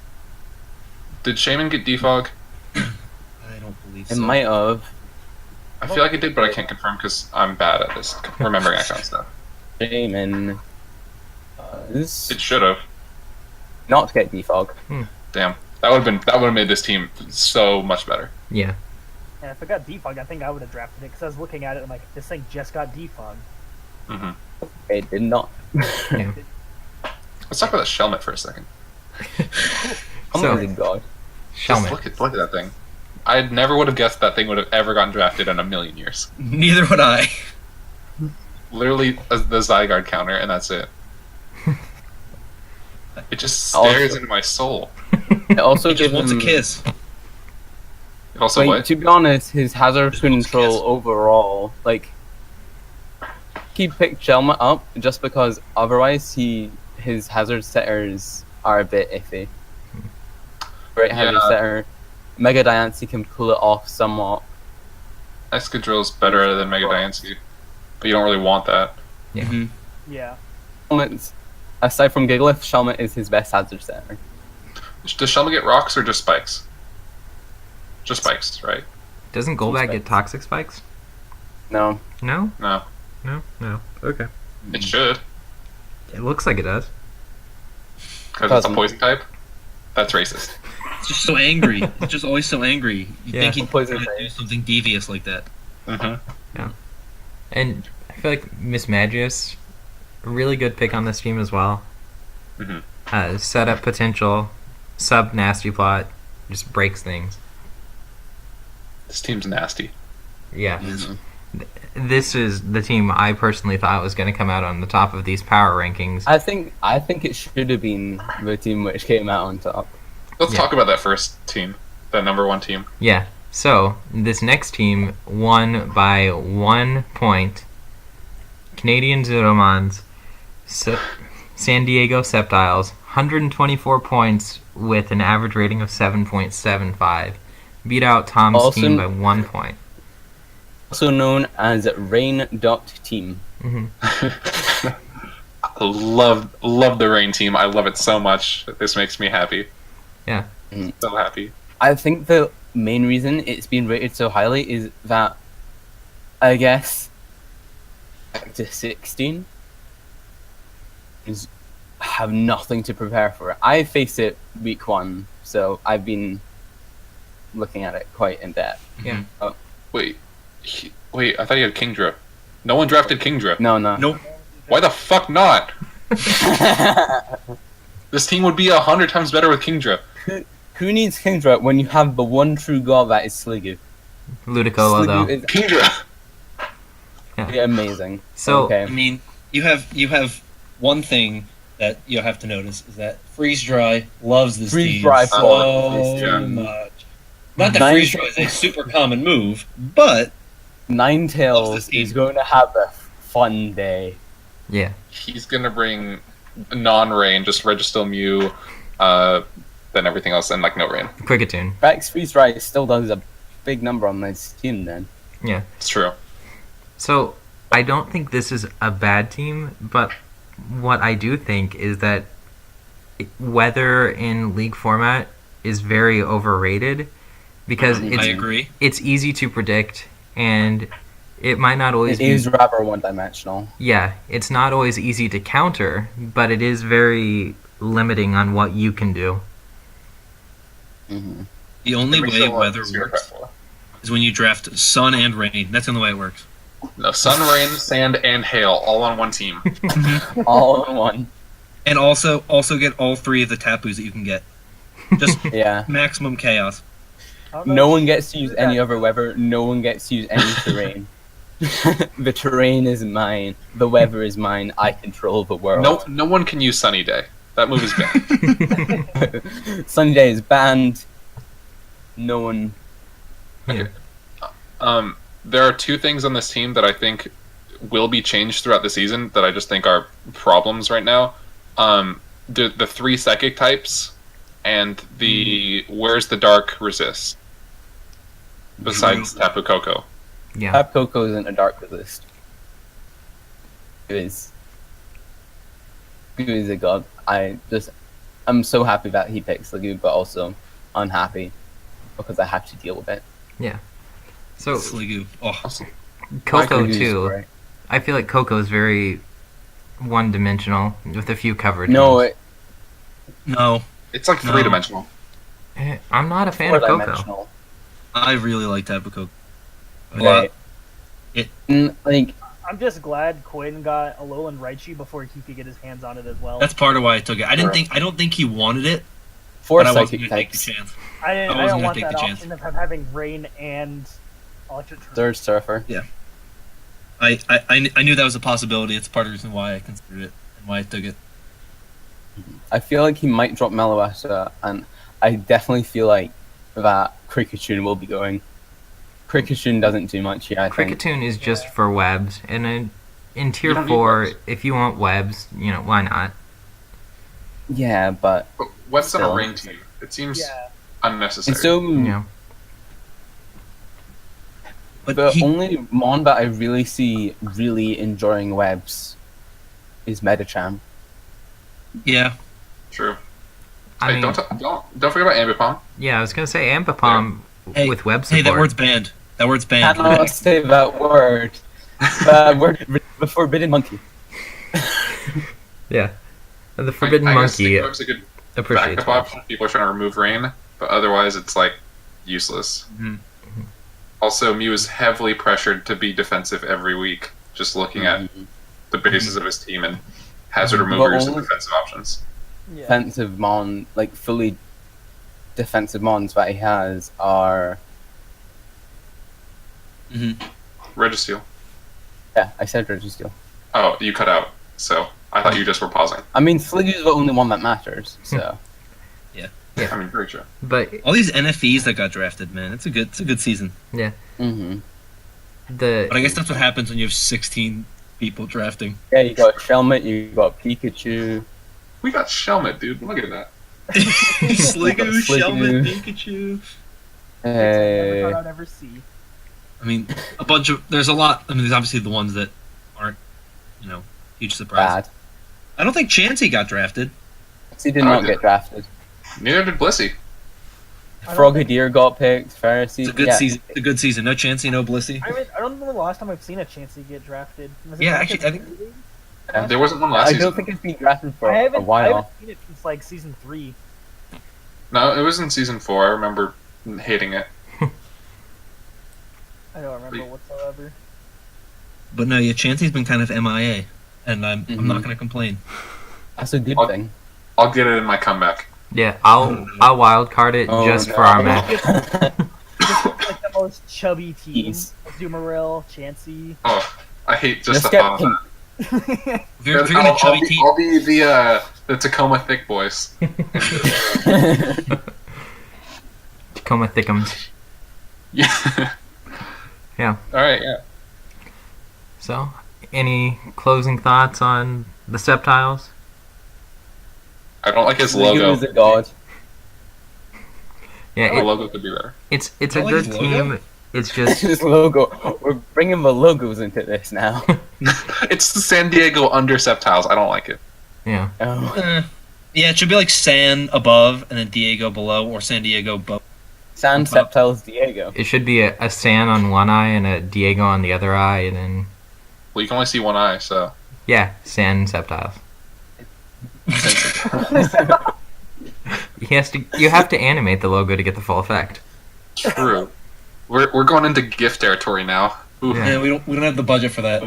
Did Shaman get defog? I don't believe so. It might have. I feel like it did, but I can't confirm because I'm bad at this, remembering icon stuff. Shaman It should have. not get defog. Damn. That would have made this team so much better. Yeah. Yeah, if it got defogged, I think I would have drafted it because I was looking at it and I'm like, this thing just got defogged. hmm It did not. Yeah. Let's talk about that Shelmet for a second. Oh So- my god. Just Shelmet. look at that thing. I never would have guessed that thing would have ever gotten drafted in a million years. Neither would I. Literally the Zygarde counter, and that's it. It just stares Also- into my soul. It also He just gives wants a him... kiss. It also Like, what? to be honest, his hazard Just wants control kiss. overall, like, he picked Shelmet up just because otherwise his hazard setters are a bit iffy. Great hazard Yeah. setter. Mega Diancie can pull it off somewhat. Excadrill's better than Mega Diancie, but you don't really want that. Yeah. Mhm. Yeah. Shelmet's- Aside from Gigalith, Shelmet is his best hazard setter. Does Shelmet get rocks or just spikes? Just spikes, right? Doesn't Golbat Spikes. get toxic spikes? No. No? No. No. Okay. It should, It looks like it does. because it's a Doesn't. poison type. That's racist. It's just so angry. It's just always so angry. You Yeah. think he'd Poison try to do type. something devious like that. Mm-hmm. And I feel like Miss Magius, a really good pick on this team as well. Mhm. Setup potential, sub nasty plot, just breaks things. This team's nasty. Yeah. Mhm. This is the team I personally thought was going to come out on the top of these power rankings. I think it should have been the team which came out on top. Let's Yeah. talk about that first team, that number 1 team. Yeah. So, this next team won by 1 point. Canadian Zeromans, San Diego Septiles, 124 points with an average rating of 7.75. Beat out Tom's Also- team by 1 point. Also known as Rain Dot Team. hmm I love the Rain team. I love it so much. This makes me happy. Yeah. So happy. I think the main reason it's been rated so highly is that, I guess, back to 16 is have nothing to prepare for it. I faced it week 1, so I've been looking at it quite in depth. Yeah. Wait, I thought he had Kingdra. No one drafted Kingdra. No. Nope. Why the fuck not? This team would be 100 times better with Kingdra. Who needs Kingdra when you have the one true god that is Sliggoo? Ludicolo, though. Sliggoo is Kingdra! amazing. So, I Okay. mean, you have one thing that you'll have to notice is that Freeze Dry loves this Freeze team Dry so loves this team. much. Not that Nine- Freeze Dry is a super common move, but Loves Ninetales this team. is going to have a fun day. yeah. He's gonna bring non-rain, just Registeel Mew, then everything else, and like no rain. Quickatune. Rex Freeze Dry still does a big number on this team then. Yeah. It's true. So, I don't think this is a bad team, but what I do think is that weather in league format is very overrated because I agree. it's easy to predict and it might not always It is rather one-dimensional. yeah, it's not always easy to counter, but it is very limiting on what you can do. Mm-hmm. The only way weather Zero works prep. is when you draft sun and rain. That's the only way it works. No, sun, rain, sand, and hail all on one team. All in one. And also get all 3 of the Tapus that you can get. Just Yeah. maximum chaos. No one gets to use any other weather. No one gets to use any terrain. The terrain is mine. The weather is mine. I control the world. No one can use Sunny Day. That move is banned. Sunny Day is banned. No one. Okay. There are two things on this team that I think will be changed throughout the season that I just think are problems right now. The 3 psychic types and the Where's the Dark resist. Besides Tapu Koko. Yeah. Tapu Koko isn't a dark resist. It is. He is a god. I'm so happy that he picks Sliggoo, but also unhappy because I have to deal with it. Yeah. So Sliggoo. Oh, Coco Sliggoo's too. great. I feel like Coco is very one-dimensional with a few coverage. No, no. It's like 3-dimensional. I'm not a fan of Coco. four-dimensional. I really like Tapu Koko. Right. Like, I'm just glad Quinn got Alolan Raichu before he could get his hands on it as well. That's part of why I took it. I don't think he wanted it, 4 but I wasn't psychic gonna take the types. chance. I I don't wasn't gonna want take that the chance. option of having Rain and Electric. Third Surfer. I knew that was a possibility. It's part of the reason why I considered it and why I took it. I feel like he might drop Meloetta, and I definitely feel like that Kricketune will be going. Kricketune doesn't do much here, I think. Kricketune is just for webs, and in tier You don't need 4, webs. if you want webs, why not? Yeah, but But what's on a Still. rain team? It seems Yeah. unnecessary. it's so Yeah. But the he, only mon that I really see really enjoying webs is Medicham. yeah, True. I Hey, mean, don't forget about Ambipom. yeah, I was gonna say Ambipom Hey, with web support. hey, that word's banned. That word's banned. Cannot say that word. That word, the forbidden monkey. Yeah, the forbidden I guess monkey Stickbug's a good appreciates backup webs. option if people are trying to remove rain, but otherwise it's like useless. Mhm. Also, Mew is heavily pressured to be defensive every week, just looking at the basis of his team and hazard removers and only- defensive options. Yeah. Defensive mon, like fully defensive mons that he has are. Registeel. Yeah, I said Registeel. Oh, you cut out, so I thought you just were pausing. I mean, Sliggoo's the only one that matters, so. I mean, very true. But All these NFEs that got drafted, man, it's a good season. Mm-hmm. the But I guess that's what happens when you have 16 people drafting. Yeah, you got Shelmet, you got Pikachu. We got Shelmet, dude. Look at that. Sliggoo, Sliggoo. Shelmet, Pikachu. Every card I'd ever see. I mean, there's a lot. I mean, there's obviously the ones that aren't, huge surprise. Bad. I don't think Chansey got drafted. He did Oh, not he get did. drafted. Neither did Blissey. I don't Frogadier got picked. Pharisee. It's a good season. It's a good season. No Chansey, no Blissey. I don't know the last time I've seen a Chansey get drafted. Was it Yeah, like actually, a I think- movie? Yeah. There wasn't one last I season. don't think it's been drafted for I a haven't seen while. it since like season 3. No, it was in season 4. I remember hating it. I don't remember whatsoever. But no, yeah, Chansey's been kind of MIA, and I'm not Mhm. going to complain. That's a good I'll- thing. I'll get it in my comeback. yeah, I'll wild card it Oh, just no. for our match. Just like the most chubby team. Jeez. Azumarill, Chansey. Oh, I hate just Just the get thought of pink. that. If you're going to chubby team, I'll be the Tacoma Thick Boys. Tacoma Thickums. Yeah. Yeah. All right. Yeah. So, any closing thoughts on the Sceptiles? I don't like his Sliggoo logo. is a god. Yeah, The logo could be better. it's a I like good his team. logo. It's just His logo. We're bringing the logos into this now. It's the San Diego under Sceptiles. I don't like it. yeah. Oh. yeah, it should be like San above and then Diego below, or San Diego above. San Septiles Diego. It should be a San on one eye and a Diego on the other eye, and then Well, you can only see one eye, so. yeah, San Sceptiles. You have to animate the logo to get the full effect. True. We're going into gift territory now. Ooh. Yeah. Yeah, we don't have the budget for that.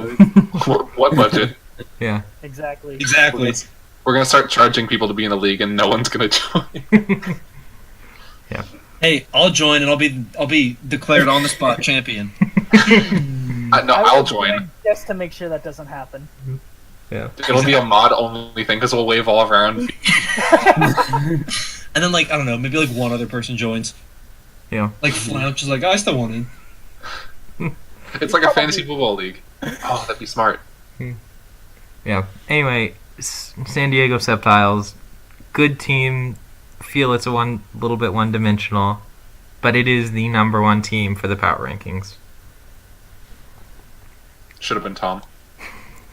What budget? Yeah. Exactly. Exactly. We're gonna start charging people to be in the league, and no one's gonna join. Hey, I'll join and I'll be declared on the spot champion. No, I'll join. Just to make sure that doesn't happen. Yeah. It'll be a mod only thing because we'll wave all around. And then, like, I don't know, maybe like one other person joins. Yeah. Like Flouch is like, I still want in. It's like a fantasy football league. Oh, that'd be smart. Yeah. Anyway, San Diego Septiles, good team. Feel it's a little bit one-dimensional, but it is the number one team for the power rankings. Should have been Tom.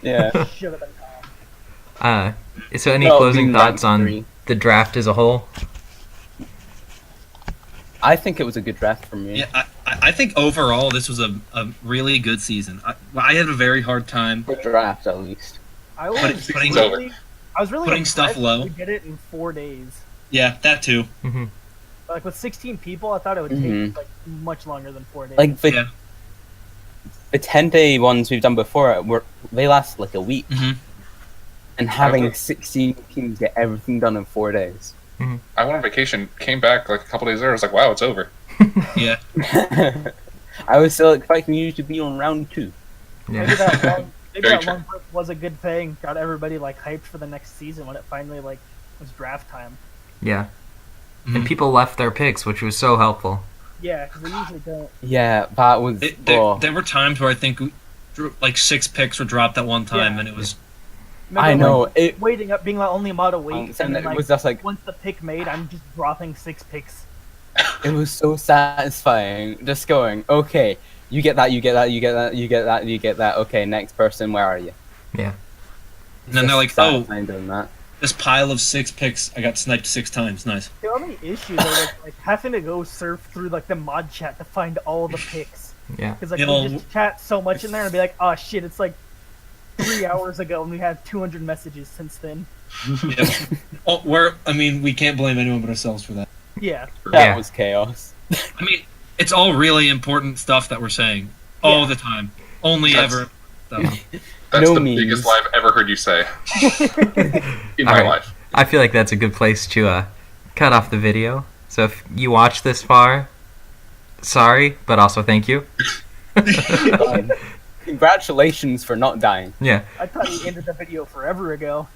Yeah. Should have been Tom. So any No, closing being thoughts ranked on three. the draft as a whole? I think it was a good draft for me. Yeah, I think overall this was a really good season. I had a very hard time For draft, at least. I was Putting- really putting stuff impressed low. We did it in 4 days. Yeah, that too. Mm-hmm. Like with 16 people, I thought it would take Mhm. like much longer than 4 days. Like Yeah. the 10-day ones we've done before they last like a week, Mm-hmm. and having Okay. 16 teams get everything done in 4 days. I went on vacation, came back like a couple days later. I was like, wow, it's over. Yeah. I was still expecting you to be on round 2. Yeah. Maybe that long, maybe Very that true. long break was a good thing. Got everybody like hyped for the next season when it finally like was draft time. Yeah. Mhm. And people left their picks, which was so helpful. Yeah, because they usually don't. Yeah, that was. There were times where I think like 6 picks were dropped at one time, Yeah. and it was Remember, I know like, it. waiting up, being like only about a week, And and then it like was just like once the pick made, I'm just dropping 6 picks. it was so satisfying. Just going, okay, you get that, you get that, you get that, you get that, you get that. Okay, next person, where are you? Yeah. and then they're like, Just oh, satisfying doing that. this pile of 6 picks, I got sniped 6 times. Nice. The only issue though was like having to go surf through like the mod chat to find all the picks. Yeah. Because like You we know- just chat so much in there and be like, oh shit, it's like 3 hours ago and we have 200 messages since then. Yep. We can't blame anyone but ourselves for that. Yeah. That Yeah. was chaos. I mean, it's all really important stuff that we're saying all Yeah. the time. Only That's- ever. Stuff. That's No the memes. biggest lie I've ever heard you say in my Alright. life. I feel like that's a good place to cut off the video. So if you watched this far, sorry, but also thank you. Congratulations for not dying. Yeah. I thought we ended the video forever ago.